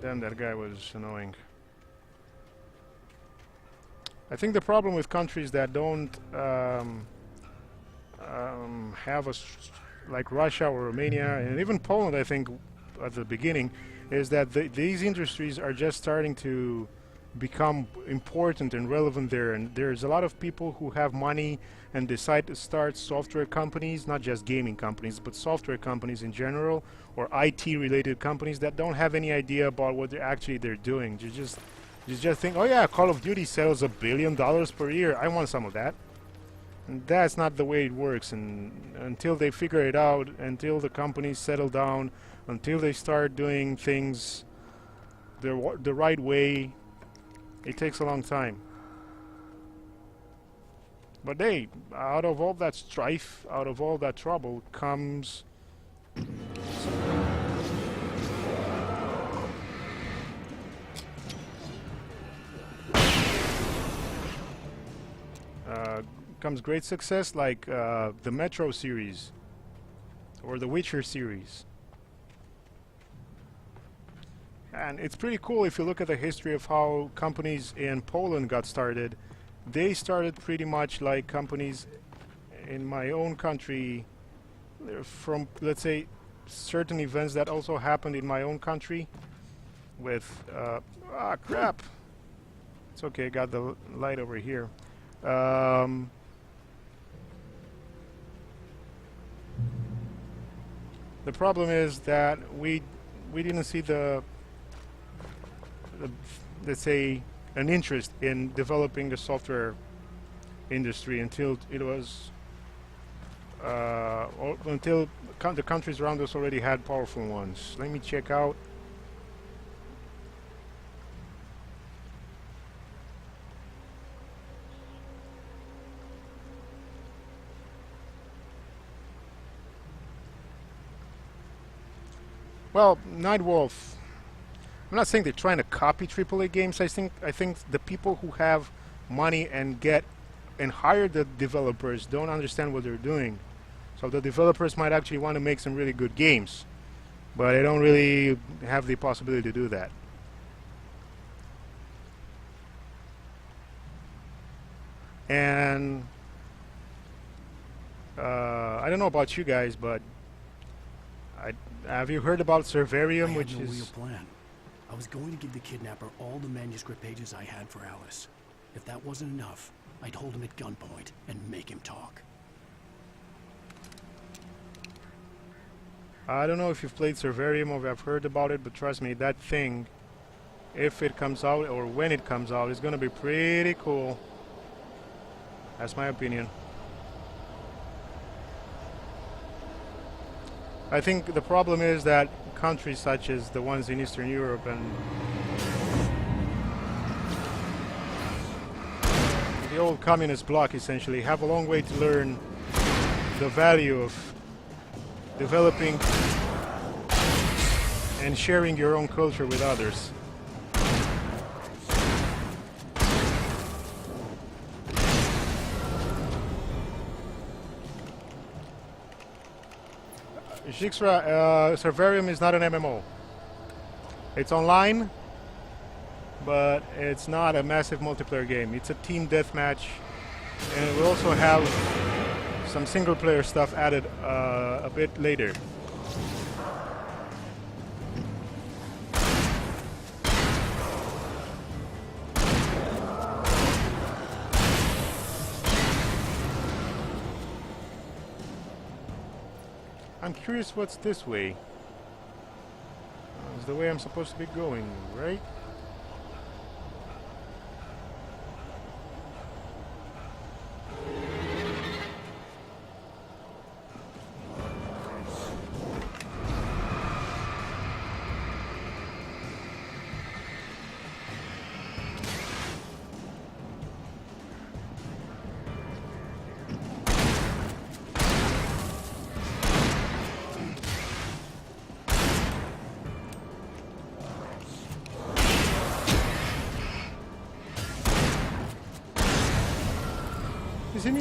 Damn, that guy was annoying. I think the problem with countries that don't have a like Russia or Romania and even Poland, I think at the beginning, is that these industries are just starting to become important and relevant there, and there's a lot of people who have money and decide to start software companies, not just gaming companies, but software companies in general, or IT related companies that don't have any idea about what they're doing. You just think, oh yeah, Call of Duty sells $1 billion per year, I want some of that. And that's not the way it works, and until they figure it out, until the companies settle down, until they start doing things the right way, it takes a long time. But hey, out of all that strife, out of all that trouble comes great success, like the Metro series or the Witcher series. And it's pretty cool if you look at the history of how companies in Poland got started. They started pretty much like companies in my own country from, let's say, certain events that also happened in my own country with, crap. It's okay, I got the light over here. The problem is that we didn't see the let's say an interest in developing the software industry until it was until the countries around us already had powerful ones. Let me check out. Well, Nightwolf, I'm not saying they're trying to copy AAA games. I think the people who have money and hire the developers don't understand what they're doing. So the developers might actually want to make some really good games, but they don't really have the possibility to do that. And I don't know about you guys, but have you heard about Servarium, which is... real plan. I was going to give the kidnapper all the manuscript pages I had for Alice. If that wasn't enough, I'd hold him at gunpoint and make him talk. I don't know if you've played Servarium or have heard about it, but trust me, that thing if it comes out or when it comes out, is going to be pretty cool. That's my opinion. I think the problem is that countries such as the ones in Eastern Europe and the old communist bloc essentially have a long way to learn the value of developing and sharing your own culture with others. Jixra, Servarium is not an MMO. It's online, but it's not a massive multiplayer game. It's a team deathmatch, and it will also have some single-player stuff added a bit later. I'm curious what's this way. It's the way I'm supposed to be going, right?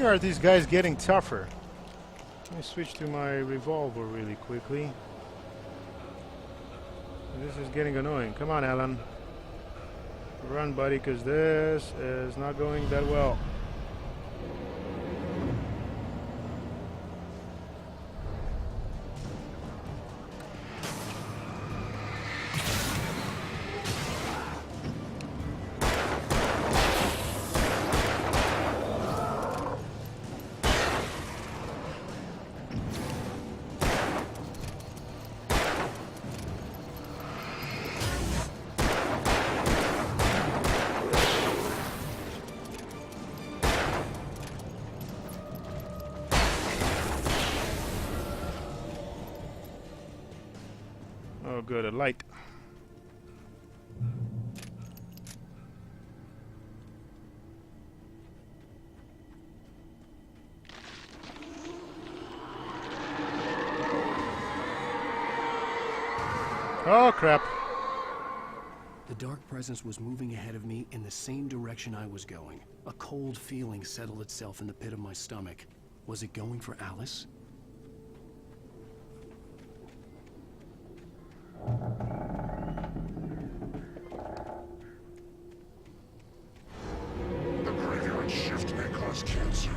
Are these guys getting tougher? Let me switch to my revolver really quickly. This is getting annoying. Come on, Alan. Run, buddy, because this is not going that well. Oh, good, a light. Oh, crap. The dark presence was moving ahead of me in the same direction I was going. A cold feeling settled itself in the pit of my stomach. Was it going for Alice? The graveyard shift may cause cancer.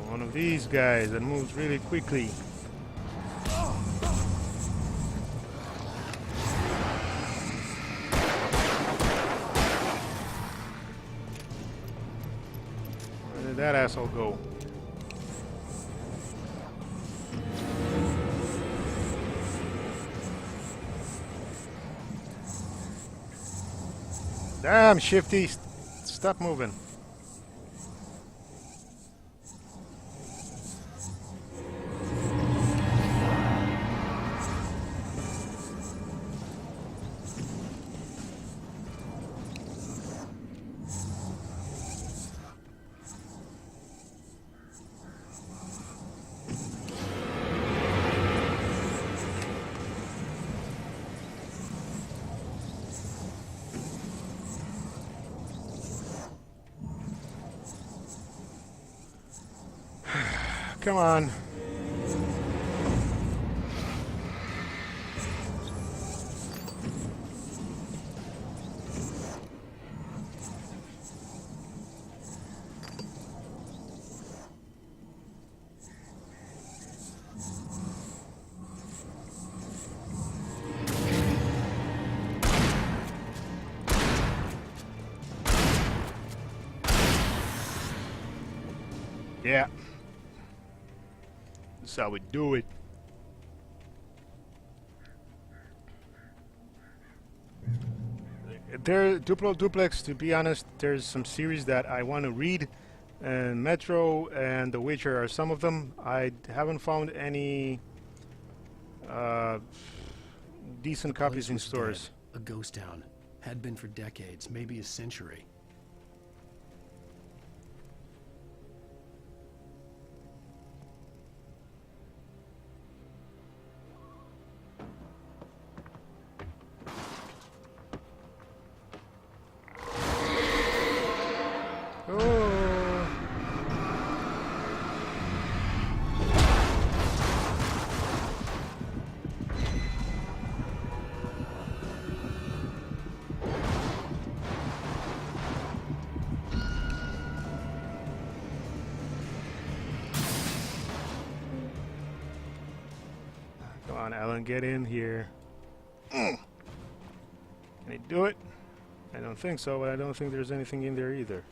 One of these guys that moves really quickly. Where did that asshole go? Damn, Shifty, stop moving. Come on. Yeah. That's how we do it. There, Duplo Duplex, to be honest, there's some series that I want to read. And Metro and The Witcher are some of them. I haven't found any decent copies in stores. Dead. A ghost town. Had been for decades, maybe a century. Come on, Alan, get in here. Can he do it? I don't think so, but I don't think there's anything in there either.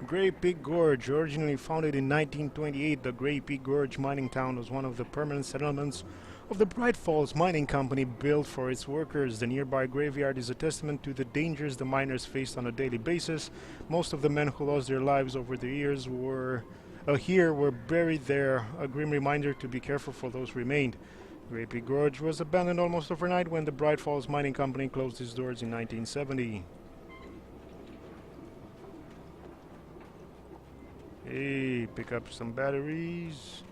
Great Peak Gorge, originally founded in 1928, the Great Peak Gorge mining town was one of the permanent settlements of the Bright Falls Mining Company built for its workers. The nearby graveyard is a testament to the dangers the miners faced on a daily basis. Most of the men who lost their lives over the years were buried there, a grim reminder to be careful for those remained. Great Peak Gorge was abandoned almost overnight when the Bright Falls Mining Company closed its doors in 1970. Hey, pick up some batteries.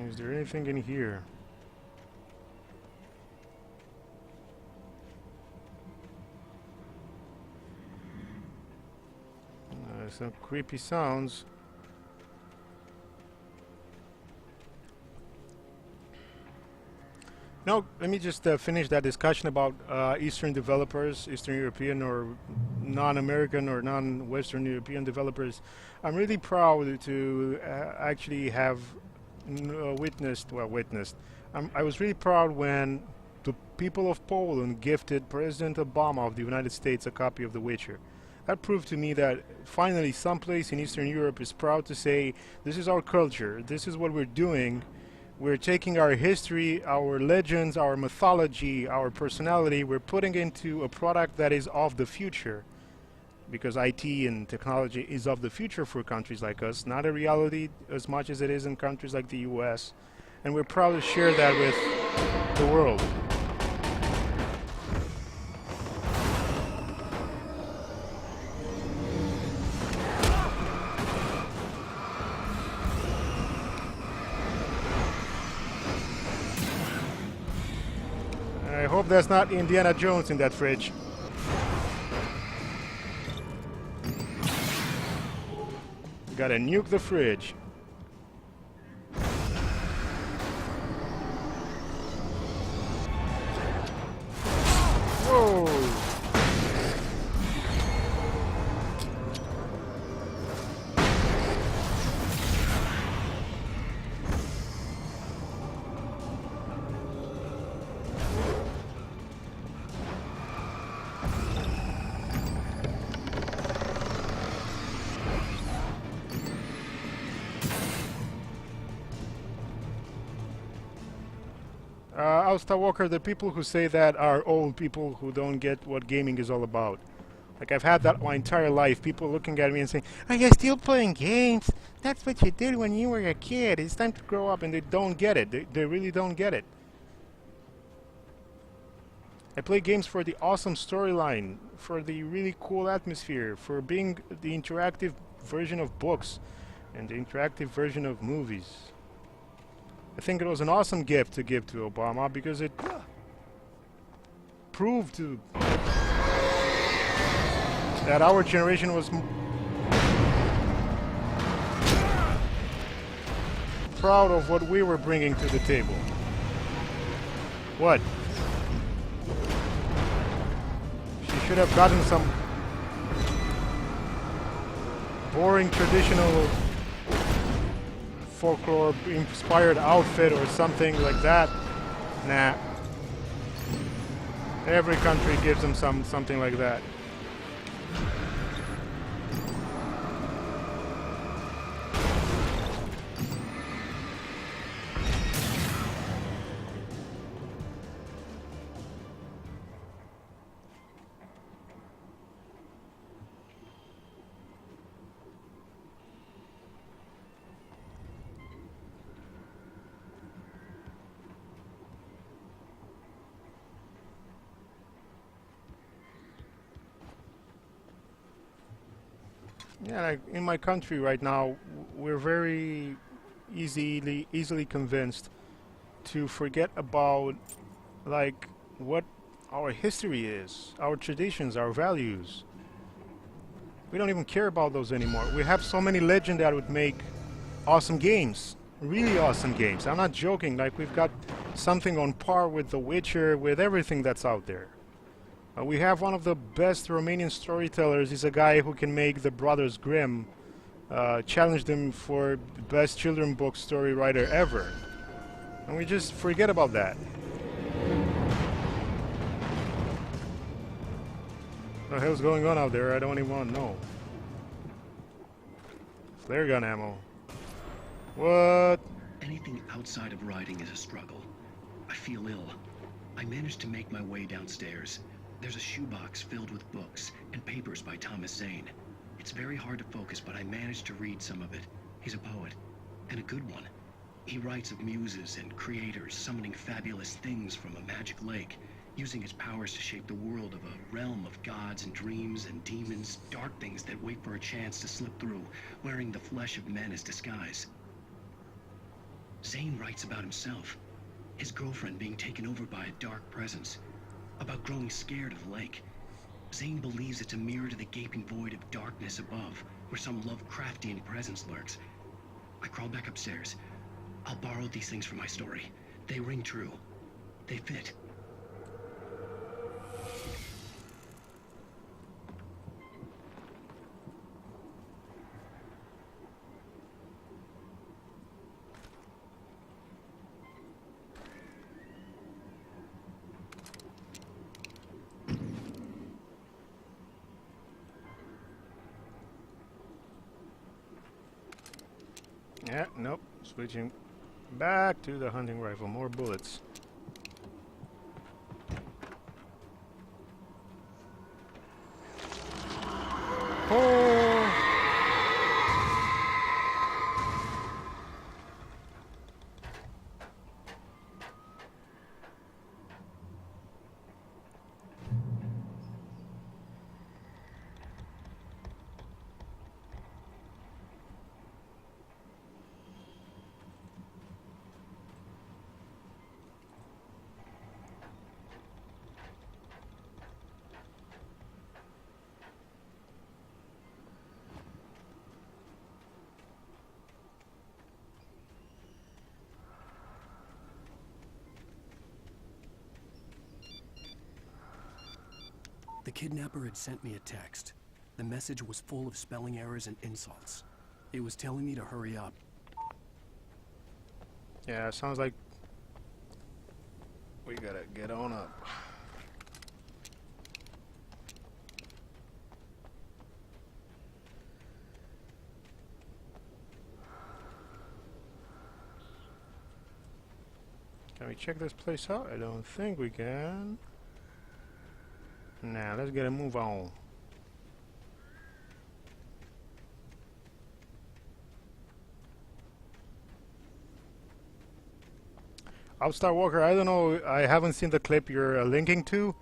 Is there anything in here? Some creepy sounds. Now, let me just finish that discussion about Eastern developers, Eastern European or non-American or non-Western European developers. I'm really proud to actually have witnessed. I was really proud when the people of Poland gifted President Obama of the United States a copy of The Witcher. That proved to me that finally someplace in Eastern Europe is proud to say, this is our culture, this is what we're doing. We're taking our history, our legends, our mythology, our personality, we're putting into a product that is of the future. Because IT and technology is of the future for countries like us, not a reality as much as it is in countries like the US. And we're proud to share that with the world. I hope that's not Indiana Jones in that fridge. Gotta nuke the fridge. Whoa! Alsta Walker, the people who say that are old people who don't get what gaming is all about. Like, I've had that my entire life, people looking at me and saying, are you still playing games? That's what you did when you were a kid. It's time to grow up, and they don't get it. They really don't get it. I play games for the awesome storyline, for the really cool atmosphere, for being the interactive version of books, and the interactive version of movies. I think it was an awesome gift to give to Obama because it prove to that our generation was proud of what we were bringing to the table. What? She should have gotten some boring traditional folklore inspired outfit or something like that. Nah. Every country gives them something like that. Yeah, like in my country right now, we're very easily convinced to forget about like what our history is, our traditions, our values. We don't even care about those anymore. We have so many legends that would make awesome games, really awesome games. I'm not joking. Like we've got something on par with The Witcher, with everything that's out there. We have one of the best Romanian storytellers. He's a guy who can make the Brothers Grimm, challenge them for best children book story writer ever. And we just forget about that. What the hell's going on out there? I don't even want to know. Flare gun ammo. What? Anything outside of writing is a struggle. I feel ill. I managed to make my way downstairs. There's a shoebox filled with books and papers by Thomas Zane. It's very hard to focus, but I managed to read some of it. He's a poet, and a good one. He writes of muses and creators summoning fabulous things from a magic lake, using his powers to shape the world of a realm of gods and dreams and demons, dark things that wait for a chance to slip through, wearing the flesh of men as disguise. Zane writes about himself, his girlfriend being taken over by a dark presence, about growing scared of the lake. Zane believes it's a mirror to the gaping void of darkness above, where some Lovecraftian presence lurks. I crawl back upstairs. I'll borrow these things for my story. They ring true. They fit. Yeah, nope. Switching back to the hunting rifle. More bullets. Oh! The kidnapper had sent me a text. The message was full of spelling errors and insults. It was telling me to hurry up. Yeah, sounds like we gotta get on up. Can we check this place out? I don't think we can. Nah, let's get a move on. Outstar Walker, I don't know, I haven't seen the clip you're linking to,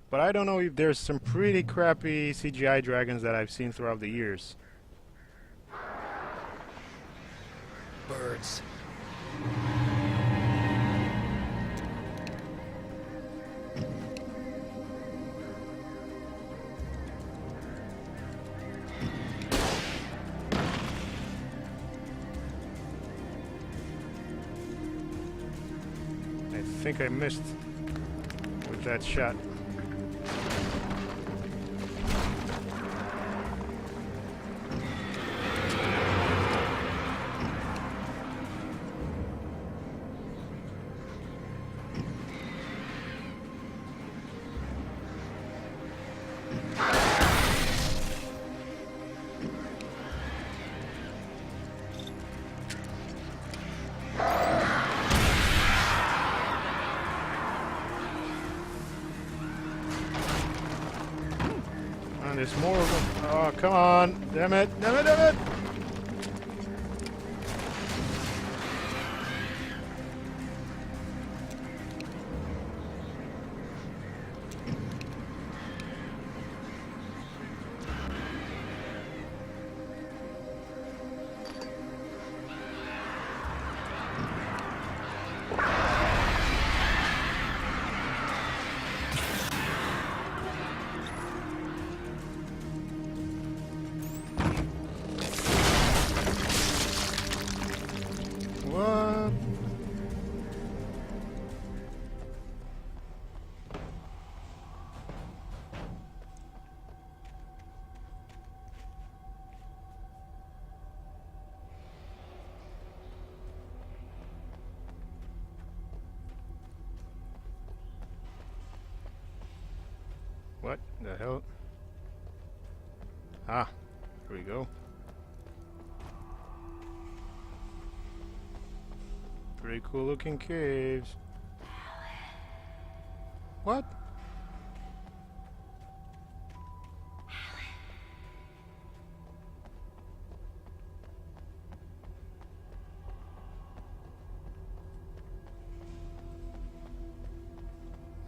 but I don't know if there's some pretty crappy CGI dragons that I've seen throughout the years. Birds. think I missed with that shot. There's more of them. Oh, come on. Damn it. Damn it, damn it. What the hell? Ah, here we go. Pretty cool looking caves. What?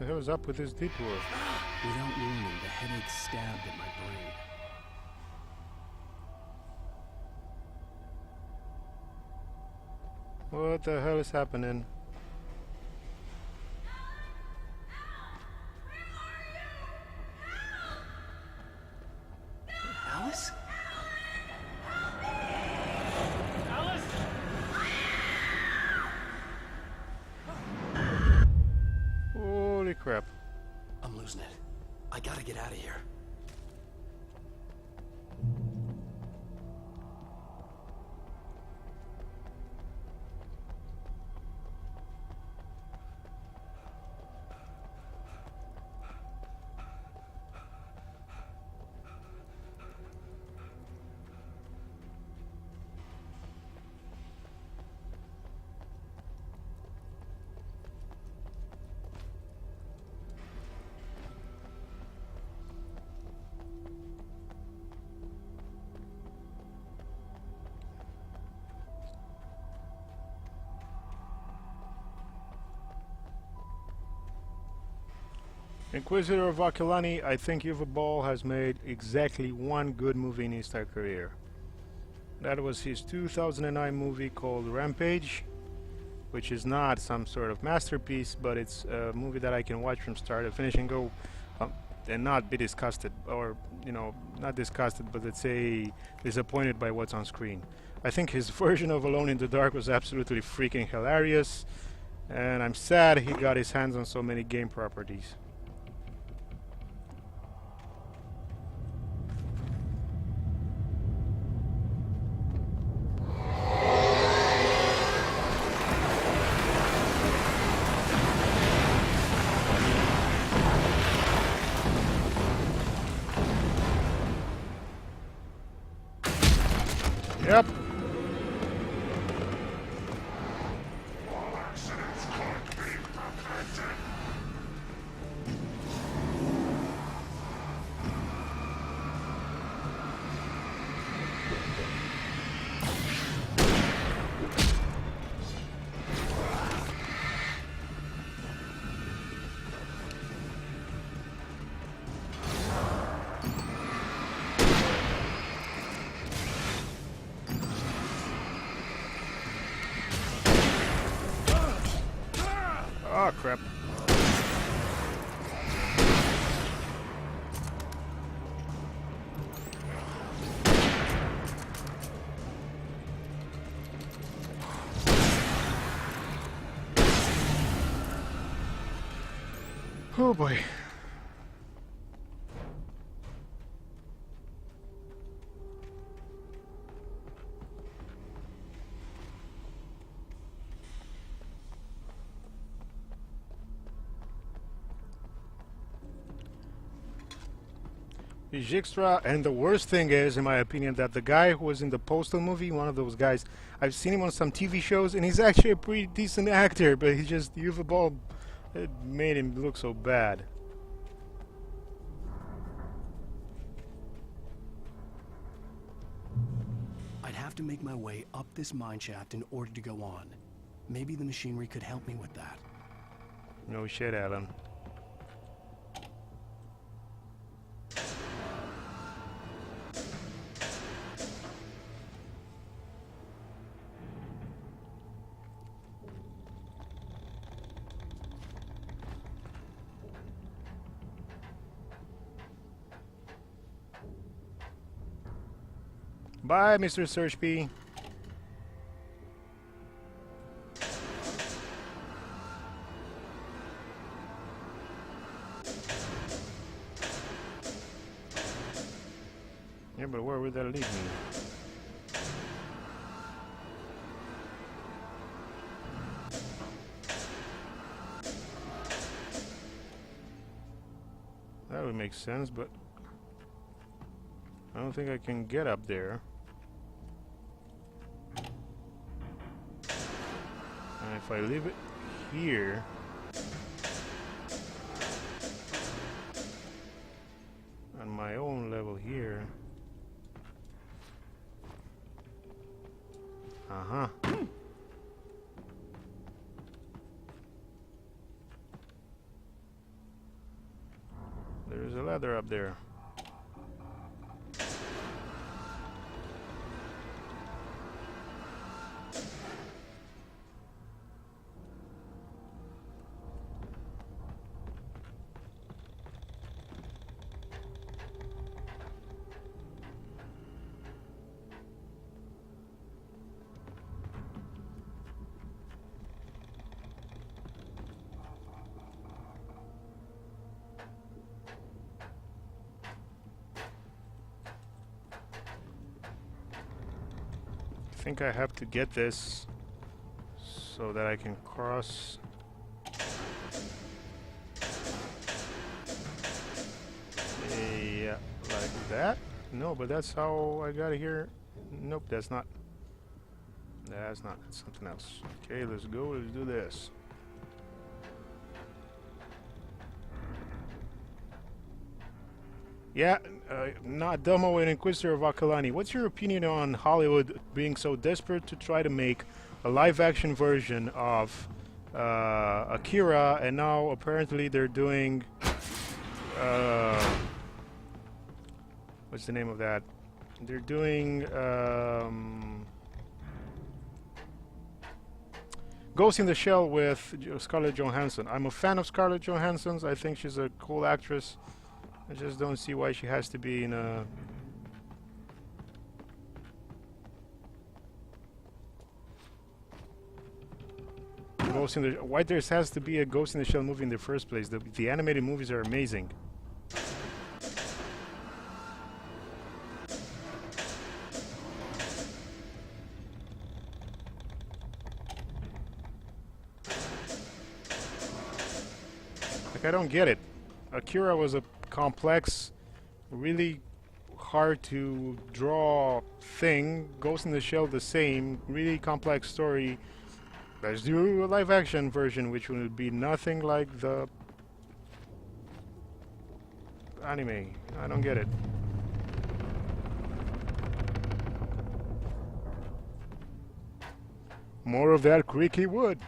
The hell is up with this detour? Without warning, the headache stabbed at my brain. What the hell is happening? Alice? Holy crap. I'm losing it. I gotta get out of here. Inquisitor of Aquilani, I think Yuval Ball has made exactly one good movie in his entire career. That was his 2009 movie called Rampage, which is not some sort of masterpiece, but it's a movie that I can watch from start to finish and go and not be disgusted, or, you know, not disgusted, but let's say disappointed by what's on screen. I think his version of Alone in the Dark was absolutely freaking hilarious, and I'm sad he got his hands on so many game properties. Yep. Oh, crap. Oh boy. Jigsaw, and the worst thing is, in my opinion, that the guy who was in the Postal movie, one of those guys, I've seen him on some TV shows, and he's actually a pretty decent actor, but he just, UV Ball, it made him look so bad. I'd have to make my way up this mine shaft in order to go on. Maybe the machinery could help me with that. No shit, Alan. Bye, Mr. Searchby. Yeah, but where would that lead me? That would make sense, but I don't think I can get up there. And if I leave it here, on my own level here, there's a ladder up there. I think I have to get this so that I can cross. Yeah, like that. No, but that's how I got here. Nope, that's not. That's not. That's something else. Okay, let's go. Let's do this. Yeah, not Domo and Inquisitor of Akalani. What's your opinion on Hollywood being so desperate to try to make a live-action version of Akira, and now apparently they're doing what's the name of that? They're doing Ghost in the Shell with Scarlett Johansson. I'm a fan of Scarlett Johansson's. I think she's a cool actress. I just don't see why she has to be in a... Ghost in the... Why there has to be a Ghost in the Shell movie in the first place? The animated movies are amazing. Like, I don't get it. Akira was a complex, really hard to draw thing. Ghost in the Shell the same, really complex story. Let's do a live action version which would be nothing like the anime. I don't get it. More of that creaky wood.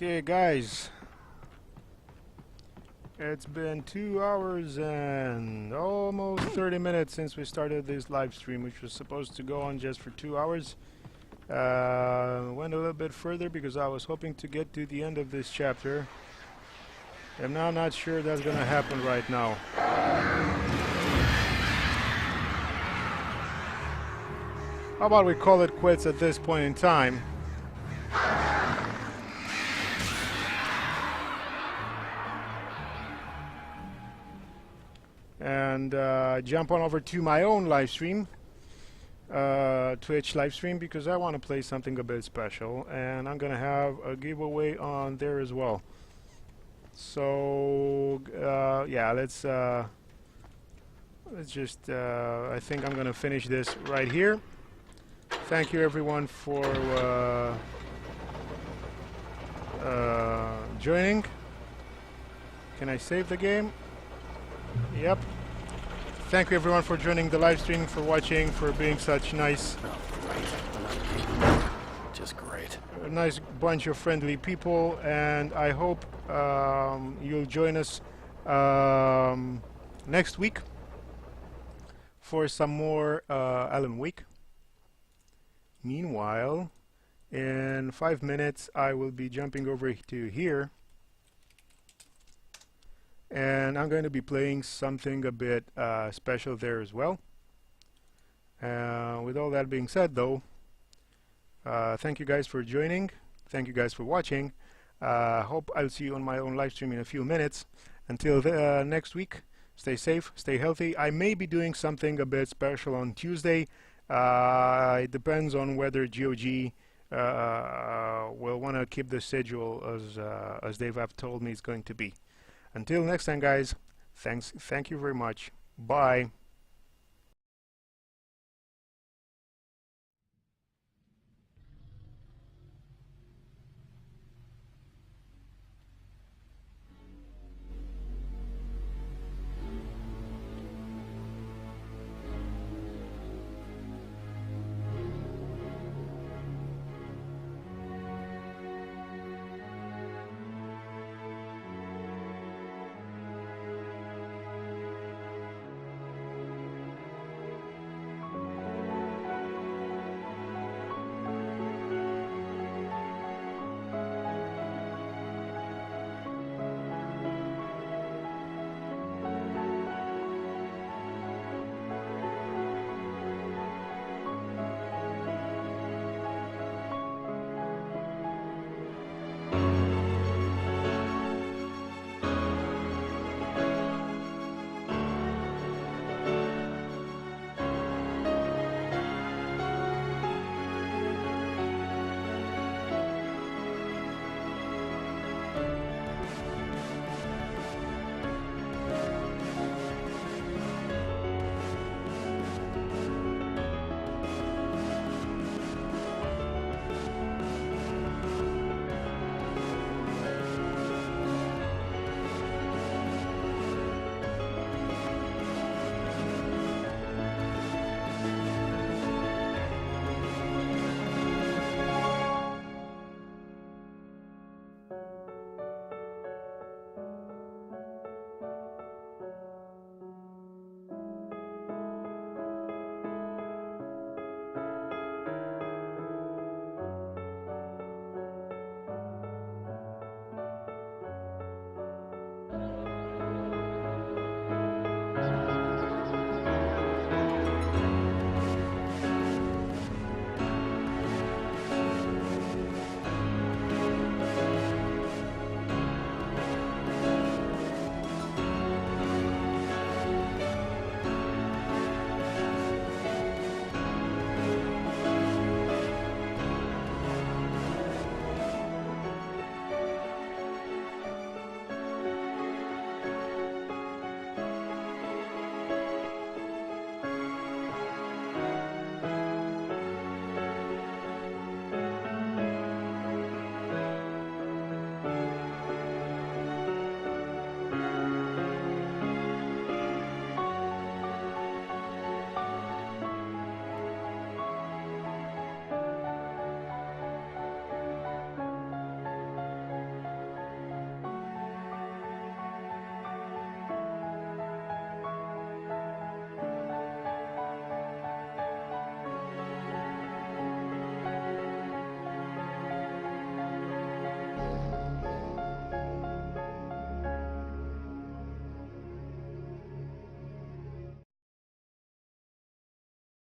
Okay, guys. It's been 2 hours and almost 30 minutes since we started this live stream, which was supposed to go on just for 2 hours. Went a little bit further because I was hoping to get to the end of this chapter. I'm now not sure that's gonna happen right now. How about we call it quits at this point in time? And jump on over to my own live stream, Twitch live stream, because I want to play something a bit special, and I'm gonna have a giveaway on there as well. So yeah, let's just I think I'm gonna finish this right here. Thank you everyone for joining. Can I save the game? Yep. Thank you everyone for joining the live stream, for watching, for being such nice. Oh, great. Just great. A nice bunch of friendly people, and I hope you'll join us next week for some more Alan Wake. Meanwhile, in 5 minutes I will be jumping over to here, and I'm going to be playing something a bit special there as well. With all that being said though, thank you guys for joining, thank you guys for watching. Hope I'll see you on my own live stream in a few minutes. Until next week, stay safe, stay healthy. I may be doing something a bit special on Tuesday. It depends on whether GOG will want to keep the schedule as they've told me it's going to be. Until next time guys, thank you very much. Bye.